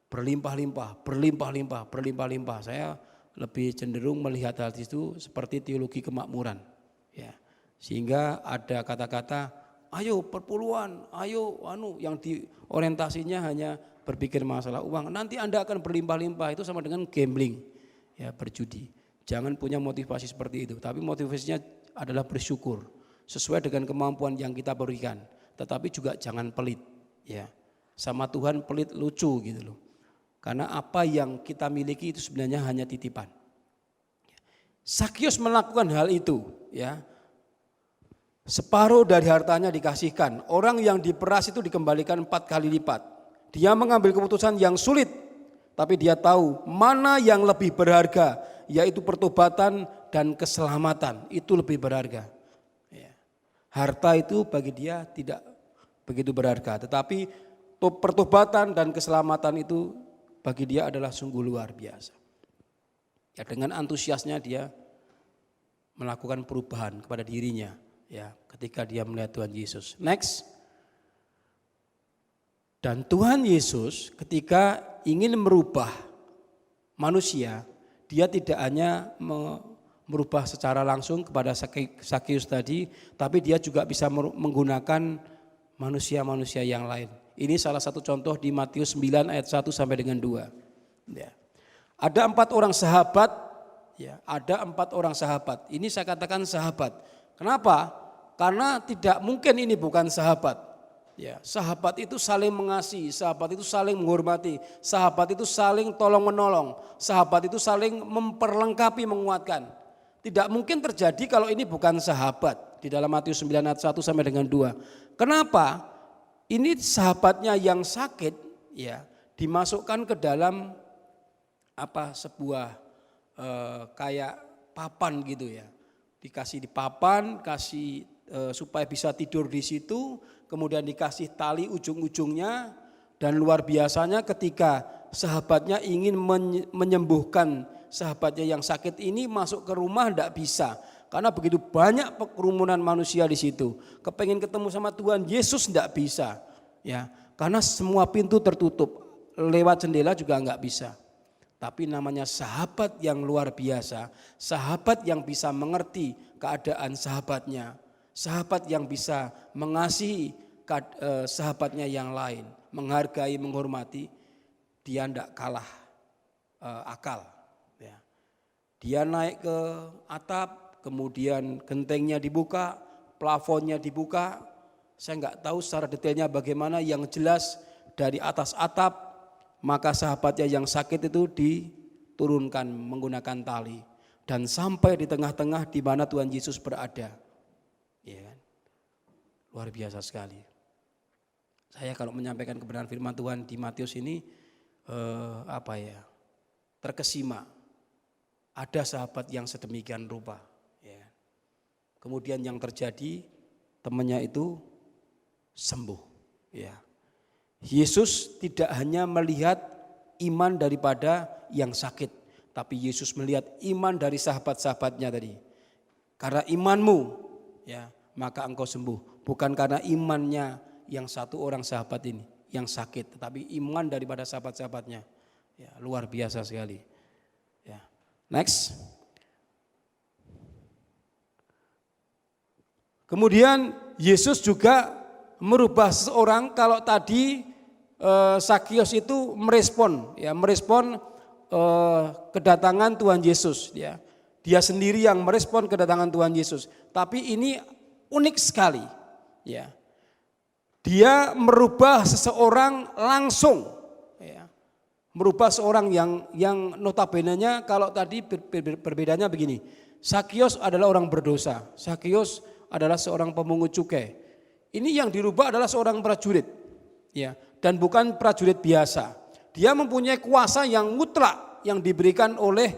berlimpah-limpah, saya lebih cenderung melihat hal itu seperti teologi kemakmuran, ya. Sehingga ada kata-kata, ayo perpuluhan, ayo yang diorientasinya hanya berpikir masalah uang. Nanti Anda akan berlimpah-limpah, itu sama dengan gambling, ya, berjudi. Jangan punya motivasi seperti itu, tapi motivasinya adalah bersyukur sesuai dengan kemampuan yang kita berikan. Tetapi juga jangan pelit, ya. Sama Tuhan pelit lucu gitu loh. Karena apa yang kita miliki itu sebenarnya hanya titipan. Zakius melakukan hal itu, ya. Separuh dari hartanya dikasihkan. Orang yang diperas itu dikembalikan 4 kali lipat. Dia mengambil keputusan yang sulit, tapi dia tahu mana yang lebih berharga, yaitu pertobatan dan keselamatan. Itu lebih berharga. Harta itu bagi dia tidak begitu berharga, tetapi pertobatan dan keselamatan itu bagi dia adalah sungguh luar biasa. Ya, dengan antusiasnya dia melakukan perubahan kepada dirinya, ya, ketika dia melihat Tuhan Yesus. Next. Dan Tuhan Yesus ketika ingin merubah manusia, dia tidak hanya merubah secara langsung kepada Zakius tadi, tapi dia juga bisa menggunakan manusia-manusia yang lain. Ini salah satu contoh di Matius 9 ayat 1 sampai dengan 2. Ya. Ada 4 orang sahabat, ya, ada 4 orang sahabat. Ini saya katakan sahabat. Kenapa? Karena tidak mungkin ini bukan sahabat. Ya, sahabat itu saling mengasihi, sahabat itu saling menghormati, sahabat itu saling tolong menolong, sahabat itu saling memperlengkapi, menguatkan. Tidak mungkin terjadi kalau ini bukan sahabat di dalam Matius 9 ayat 1 sampai dengan 2. Kenapa? Ini sahabatnya yang sakit, ya, dimasukkan ke dalam sebuah kayak papan gitu ya. Dikasih di papan, supaya bisa tidur di situ, kemudian dikasih tali ujung-ujungnya, dan luar biasanya ketika sahabatnya ingin menyembuhkan sahabatnya yang sakit ini masuk ke rumah tidak bisa. Karena begitu banyak kerumunan manusia di situ. Kepengen ketemu sama Tuhan Yesus tidak bisa. Ya, karena semua pintu tertutup. Lewat jendela juga enggak bisa. Tapi namanya sahabat yang luar biasa. Sahabat yang bisa mengerti keadaan sahabatnya. Sahabat yang bisa mengasihi sahabatnya yang lain. Menghargai, menghormati. Dia tidak kalah akal. Dia naik ke atap, kemudian gentengnya dibuka, plafonnya dibuka. Saya enggak tahu secara detailnya bagaimana, yang jelas dari atas atap, maka sahabatnya yang sakit itu diturunkan menggunakan tali. Dan sampai di tengah-tengah di mana Tuhan Yesus berada. Ya kan? Luar biasa sekali. Saya kalau menyampaikan kebenaran firman Tuhan di Matius ini, terkesima. Ada sahabat yang sedemikian rupa. Ya. Kemudian yang terjadi, temannya itu sembuh. Ya. Yesus tidak hanya melihat iman daripada yang sakit, tapi Yesus melihat iman dari sahabat-sahabatnya tadi. Karena imanmu, ya, maka engkau sembuh. Bukan karena imannya yang satu orang sahabat ini yang sakit, tetapi iman daripada sahabat-sahabatnya. Ya, luar biasa sekali. Ya. Next. Kemudian Yesus juga merubah seseorang. Kalau tadi Zakius itu merespon kedatangan Tuhan Yesus, ya. Dia sendiri yang merespon kedatangan Tuhan Yesus. Tapi ini unik sekali, ya. Dia merubah seseorang langsung, ya. Merubah seorang yang notabene-nya kalau tadi berbedanya begini. Zakius adalah orang berdosa. Zakius adalah seorang pemungut cukai. Ini yang dirubah adalah seorang prajurit. Ya, dan bukan prajurit biasa. Dia mempunyai kuasa yang mutlak yang diberikan oleh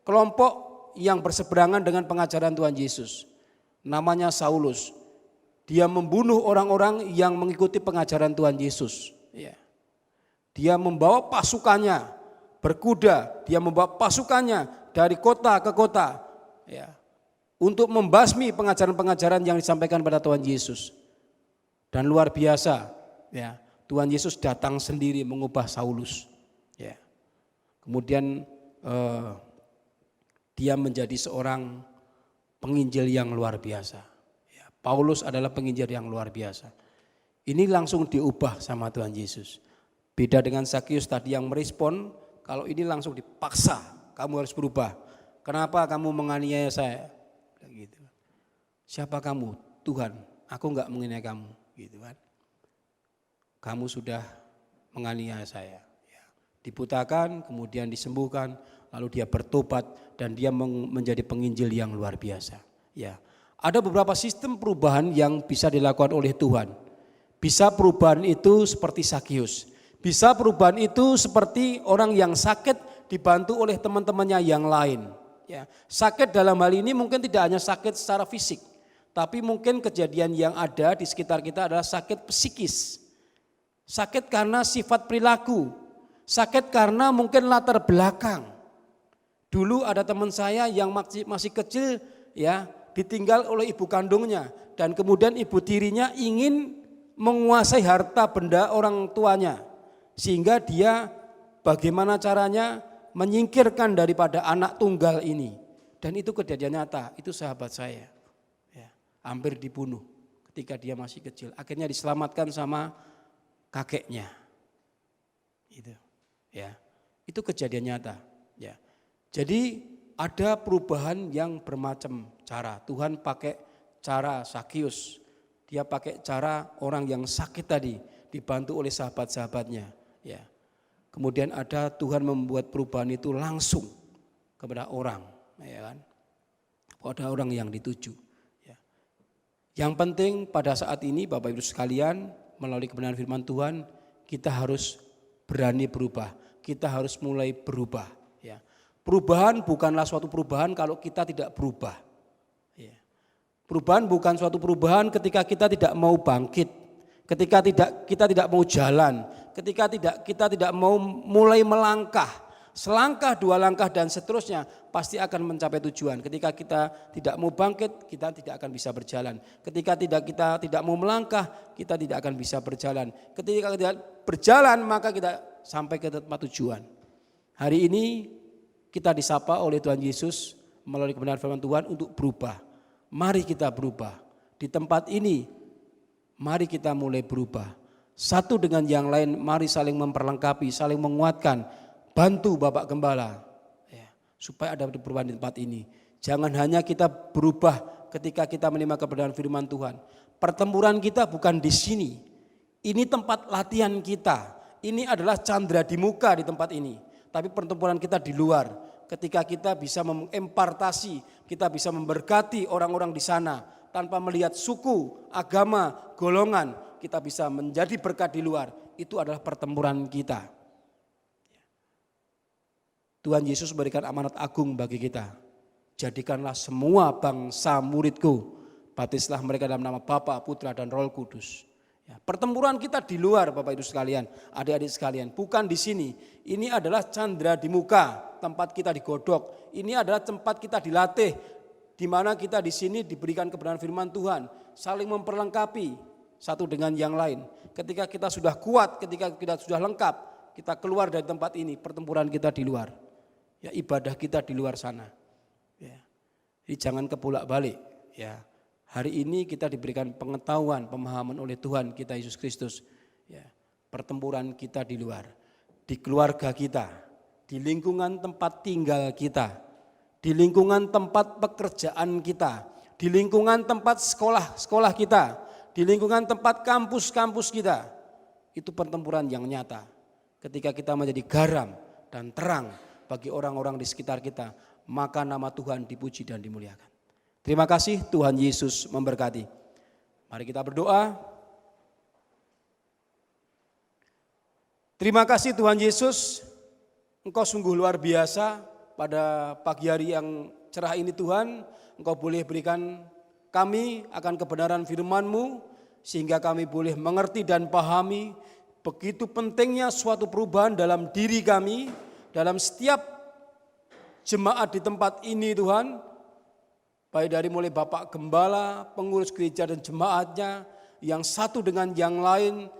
kelompok yang berseberangan dengan pengajaran Tuhan Yesus. Namanya Saulus. Dia membunuh orang-orang yang mengikuti pengajaran Tuhan Yesus. Ya. Dia membawa pasukannya berkuda, dia membawa pasukannya dari kota ke kota, ya, untuk membasmi pengajaran-pengajaran yang disampaikan pada Tuhan Yesus. Dan luar biasa, ya, Tuhan Yesus datang sendiri mengubah Saulus. Ya. Kemudian dia menjadi seorang penginjil yang luar biasa. Ya, Paulus adalah penginjil yang luar biasa. Ini langsung diubah sama Tuhan Yesus. Beda dengan Zakius tadi yang merespon, kalau ini langsung dipaksa, kamu harus berubah. Kenapa kamu menganiaya saya? Gitu. Siapa kamu? Tuhan, aku enggak menganiaya kamu. Gitu kan. Kamu sudah menganiaya saya. Ya. Dibutakan, kemudian disembuhkan, lalu dia bertobat dan dia menjadi penginjil yang luar biasa. Ya. Ada beberapa sistem perubahan yang bisa dilakukan oleh Tuhan. Bisa perubahan itu seperti Zakius. Bisa perubahan itu seperti orang yang sakit dibantu oleh teman-temannya yang lain. Ya, sakit dalam hal ini mungkin tidak hanya sakit secara fisik, tapi mungkin kejadian yang ada di sekitar kita adalah sakit psikis. Sakit karena sifat perilaku, sakit karena mungkin latar belakang. Dulu ada teman saya yang masih kecil, ya, ditinggal oleh ibu kandungnya dan kemudian ibu tirinya ingin menguasai harta benda orang tuanya. Sehingga dia bagaimana caranya menyingkirkan daripada anak tunggal ini. Dan itu kejadian nyata, itu sahabat saya. Ya, hampir dibunuh ketika dia masih kecil. Akhirnya diselamatkan sama kakeknya. Itu kejadian nyata. Ya. Jadi ada perubahan yang bermacam cara. Tuhan pakai cara Zakius. Dia pakai cara orang yang sakit tadi dibantu oleh sahabat-sahabatnya. Ya. Kemudian ada Tuhan membuat perubahan itu langsung kepada orang, ya kan? Pada orang yang dituju. Ya. Yang penting pada saat ini Bapak Ibu sekalian, melalui kebenaran firman Tuhan, kita harus berani berubah. Kita harus mulai berubah. Ya. Perubahan bukanlah suatu perubahan kalau kita tidak berubah. Ya. Perubahan bukan suatu perubahan ketika kita tidak mau bangkit. Ketika kita tidak mau jalan, ketika kita tidak mau mulai melangkah, selangkah, dua langkah dan seterusnya pasti akan mencapai tujuan. Ketika kita tidak mau bangkit, kita tidak akan bisa berjalan. Ketika kita tidak mau melangkah, kita tidak akan bisa berjalan. Ketika kita berjalan, maka kita sampai ke tempat tujuan. Hari ini kita disapa oleh Tuhan Yesus melalui kebenaran firman Tuhan untuk berubah. Mari kita berubah. Di tempat ini mari kita mulai berubah. Satu dengan yang lain, mari saling memperlengkapi, saling menguatkan. Bantu Bapak Gembala, ya, supaya ada perubahan di tempat ini. Jangan hanya kita berubah ketika kita menerima kebenaran firman Tuhan. Pertempuran kita bukan di sini. Ini tempat latihan kita. Ini adalah candra di muka di tempat ini. Tapi pertempuran kita di luar. Ketika kita bisa mengimpartasi, kita bisa memberkati orang-orang di sana. Tanpa melihat suku, agama, golongan, kita bisa menjadi berkat di luar. Itu adalah pertempuran kita. Tuhan Yesus berikan amanat agung bagi kita. Jadikanlah semua bangsa muridku. Baptislah mereka dalam nama Bapa, Putra, dan Roh Kudus. Ya, pertempuran kita di luar Bapak Ibu sekalian, adik-adik sekalian. Bukan di sini. Ini adalah candra di muka, tempat kita digodok. Ini adalah tempat kita dilatih. Di mana kita di sini diberikan kebenaran firman Tuhan, saling memperlengkapi satu dengan yang lain. Ketika kita sudah kuat, ketika kita sudah lengkap, kita keluar dari tempat ini, pertempuran kita di luar. Ya, ibadah kita di luar sana. Ya. Jadi jangan kebulak-balik. Ya. Hari ini kita diberikan pengetahuan, pemahaman oleh Tuhan kita Yesus Kristus. Ya. Pertempuran kita di luar, di keluarga kita, di lingkungan tempat tinggal kita. Di lingkungan tempat pekerjaan kita, di lingkungan tempat sekolah kita, di lingkungan tempat kampus kita. Itu pertempuran yang nyata. Ketika kita menjadi garam dan terang bagi orang-orang di sekitar kita, maka nama Tuhan dipuji dan dimuliakan. Terima kasih, Tuhan Yesus memberkati. Mari kita berdoa. Terima kasih Tuhan Yesus, Engkau sungguh luar biasa pada pagi hari yang cerah ini Tuhan. Engkau boleh berikan kami akan kebenaran firman-Mu sehingga kami boleh mengerti dan pahami begitu pentingnya suatu perubahan dalam diri kami, dalam setiap jemaat di tempat ini Tuhan. Baik dari mulai Bapak Gembala, pengurus gereja dan jemaatnya yang satu dengan yang lain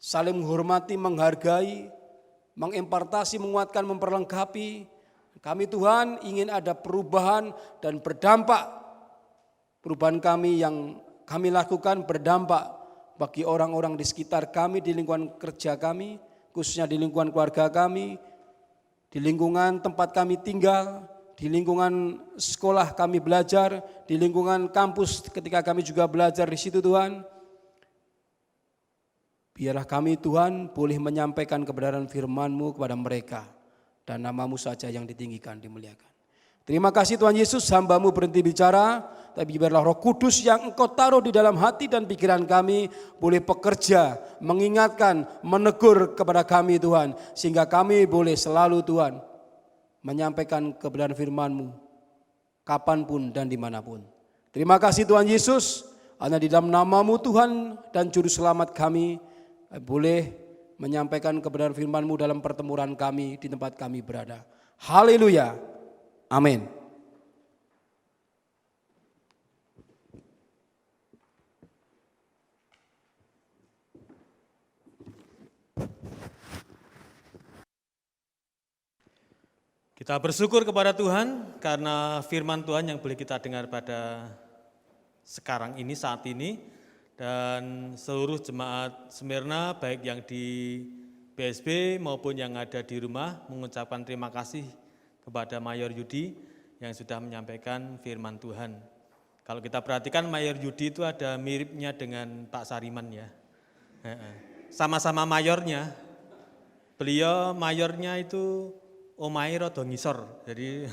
saling menghormati, menghargai, mengimpartasi, menguatkan, memperlengkapi. Kami Tuhan ingin ada perubahan dan berdampak. Perubahan kami yang kami lakukan berdampak bagi orang-orang di sekitar kami, di lingkungan kerja kami, khususnya di lingkungan keluarga kami, di lingkungan tempat kami tinggal, di lingkungan sekolah kami belajar, di lingkungan kampus ketika kami juga belajar di situ Tuhan. Biarlah kami Tuhan boleh menyampaikan kebenaran firman-Mu kepada mereka dan nama-Mu saja yang ditinggikan, dimuliakan. Terima kasih Tuhan Yesus, hamba-Mu berhenti bicara, tapi biarlah Roh Kudus yang Engkau taruh di dalam hati dan pikiran kami boleh bekerja, mengingatkan, menegur kepada kami Tuhan, sehingga kami boleh selalu Tuhan menyampaikan kebenaran firman-Mu kapanpun dan dimanapun. Terima kasih Tuhan Yesus, hanya di dalam nama-Mu Tuhan dan Juru Selamat kami boleh menyampaikan kebenaran firman-Mu dalam pertemuan kami di tempat kami berada. Haleluya. Amin. Kita bersyukur kepada Tuhan karena firman Tuhan yang boleh kita dengar pada sekarang ini, saat ini. Dan seluruh jemaat Smyrna baik yang di BSB maupun yang ada di rumah mengucapkan terima kasih kepada Mayor Yudi yang sudah menyampaikan firman Tuhan. Kalau kita perhatikan Mayor Yudi itu ada miripnya dengan Pak Sariman ya. Sama-sama mayornya. Beliau mayornya itu omahe rada ngisor. Jadi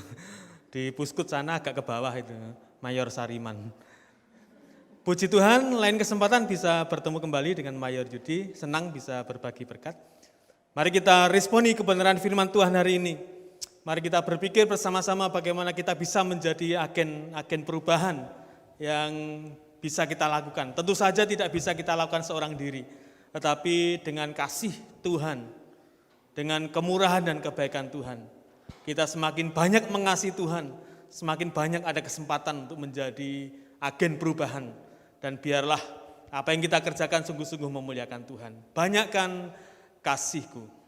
di Puskut sana agak ke bawah itu, Mayor Sariman. Puji Tuhan, lain kesempatan bisa bertemu kembali dengan Mayor Yudi, senang bisa berbagi berkat. Mari kita responi kebenaran firman Tuhan hari ini. Mari kita berpikir bersama-sama bagaimana kita bisa menjadi agen perubahan yang bisa kita lakukan. Tentu saja tidak bisa kita lakukan seorang diri, tetapi dengan kasih Tuhan, dengan kemurahan dan kebaikan Tuhan, kita semakin banyak mengasihi Tuhan, semakin banyak ada kesempatan untuk menjadi agen perubahan. Dan biarlah apa yang kita kerjakan sungguh-sungguh memuliakan Tuhan. Banyakkan kasih-Ku.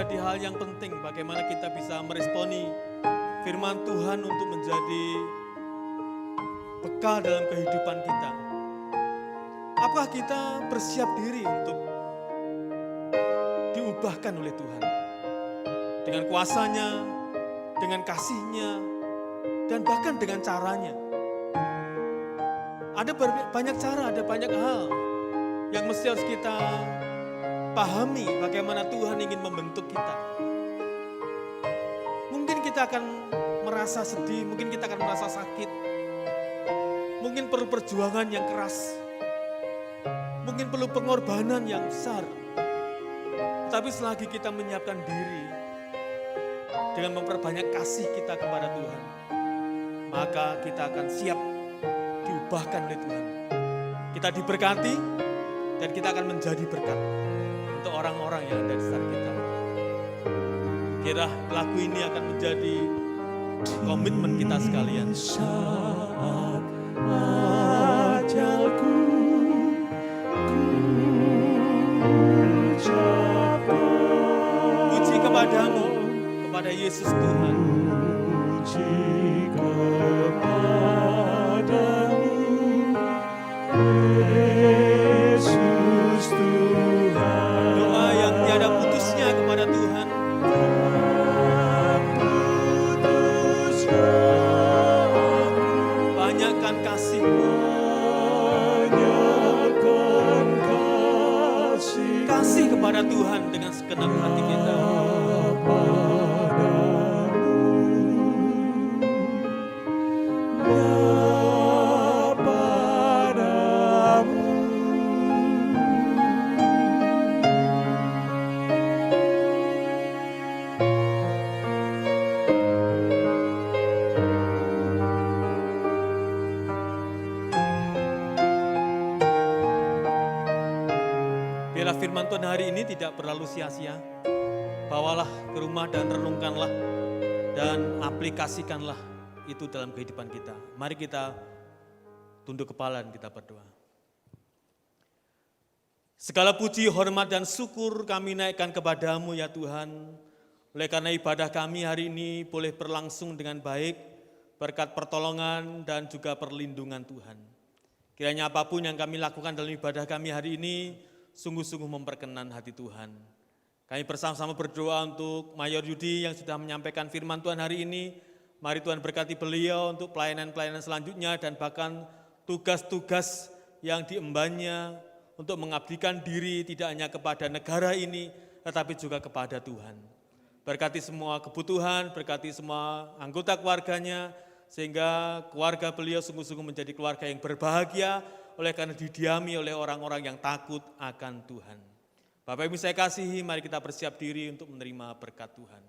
menjadi hal yang penting bagaimana kita bisa meresponi firman Tuhan untuk menjadi bekal dalam kehidupan kita. Apakah kita bersiap diri untuk diubahkan oleh Tuhan dengan kuasanya, dengan kasih-Nya, dan bahkan dengan caranya. Ada banyak cara, ada banyak hal yang mesti harus kita pahami bagaimana Tuhan ingin membentuk kita. Mungkin kita akan merasa sedih, mungkin kita akan merasa sakit, mungkin perlu perjuangan yang keras, mungkin perlu pengorbanan yang besar. Tapi selagi kita menyiapkan diri dengan memperbanyak kasih kita kepada Tuhan, maka kita akan siap diubahkan oleh Tuhan. Kita diberkati dan kita akan menjadi berkat untuk orang-orang yang ada di sekitar kita. Kira lagu ini akan menjadi komitmen kita sekalian. Saat ajalku Puji kepadamu, kepada Yesus Tuhan. puji kepadamu, Yesus Tuhan. Doa yang tiada putusnya kepada Tuhan. Banyakkan kasih-Mu, kasih kepada Tuhan dengan segenap hati kita. Biarlah firman Tuhan hari ini tidak berlalu sia-sia. Bawalah ke rumah dan renungkanlah dan aplikasikanlah itu dalam kehidupan kita. Mari kita tunduk kepala dan kita berdoa. Segala puji, hormat, dan syukur kami naikkan kepadamu ya Tuhan. Oleh karena ibadah kami hari ini boleh berlangsung dengan baik, berkat pertolongan dan juga perlindungan Tuhan. Kiranya apapun yang kami lakukan dalam ibadah kami hari ini, sungguh-sungguh memperkenan hati Tuhan. Kami bersama-sama berdoa untuk Mayor Yudi yang sudah menyampaikan firman Tuhan hari ini. Mari Tuhan berkati beliau untuk pelayanan-pelayanan selanjutnya dan bahkan tugas-tugas yang diembannya untuk mengabdikan diri tidak hanya kepada negara ini, tetapi juga kepada Tuhan. Berkati semua kebutuhan, berkati semua anggota keluarganya, sehingga keluarga beliau sungguh-sungguh menjadi keluarga yang berbahagia, oleh karena didiami oleh orang-orang yang takut akan Tuhan. Bapak Ibu saya kasihi, mari kita bersiap diri untuk menerima berkat Tuhan.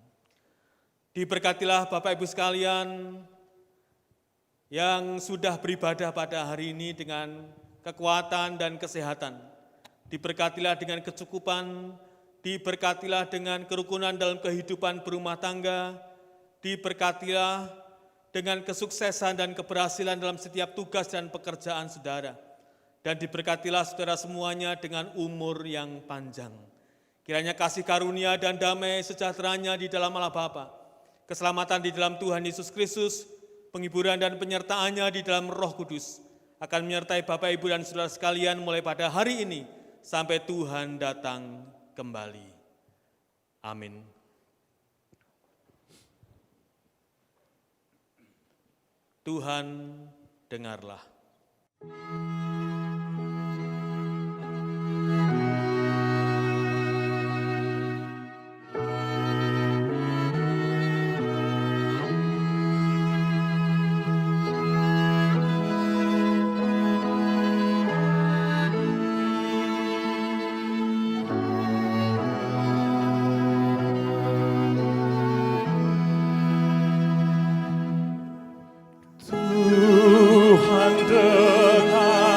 Diberkatilah Bapak Ibu sekalian yang sudah beribadah pada hari ini dengan kekuatan dan kesehatan. Diberkatilah dengan kecukupan, diberkatilah dengan kerukunan dalam kehidupan berumah tangga, diberkatilah dengan kesuksesan dan keberhasilan dalam setiap tugas dan pekerjaan saudara. Dan diberkatilah saudara semuanya dengan umur yang panjang. Kiranya kasih karunia dan damai sejahteranya di dalam Allah Bapa, keselamatan di dalam Tuhan Yesus Kristus, penghiburan dan penyertaannya di dalam Roh Kudus, akan menyertai Bapak, Ibu, dan saudara sekalian mulai pada hari ini, sampai Tuhan datang kembali. Amin. Tuhan, dengarlah. Tuhan dengar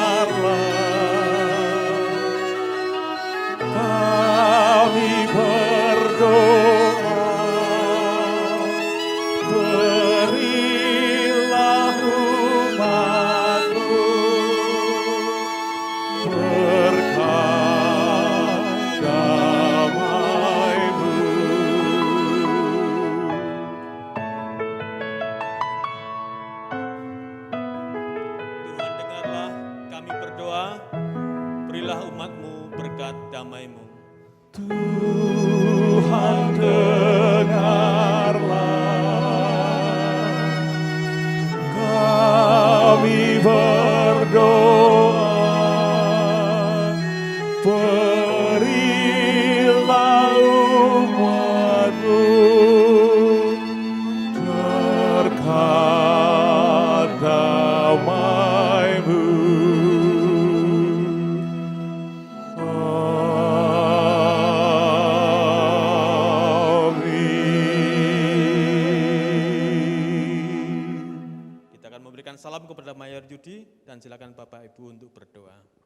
berkat damai-Mu. Tuhan dengarlah kami berdoa, berilah umat-Mu berkat damai-Mu. Kita akan memberikan salam kepada Mayor Yudi dan silakan Bapak Ibu untuk berdoa.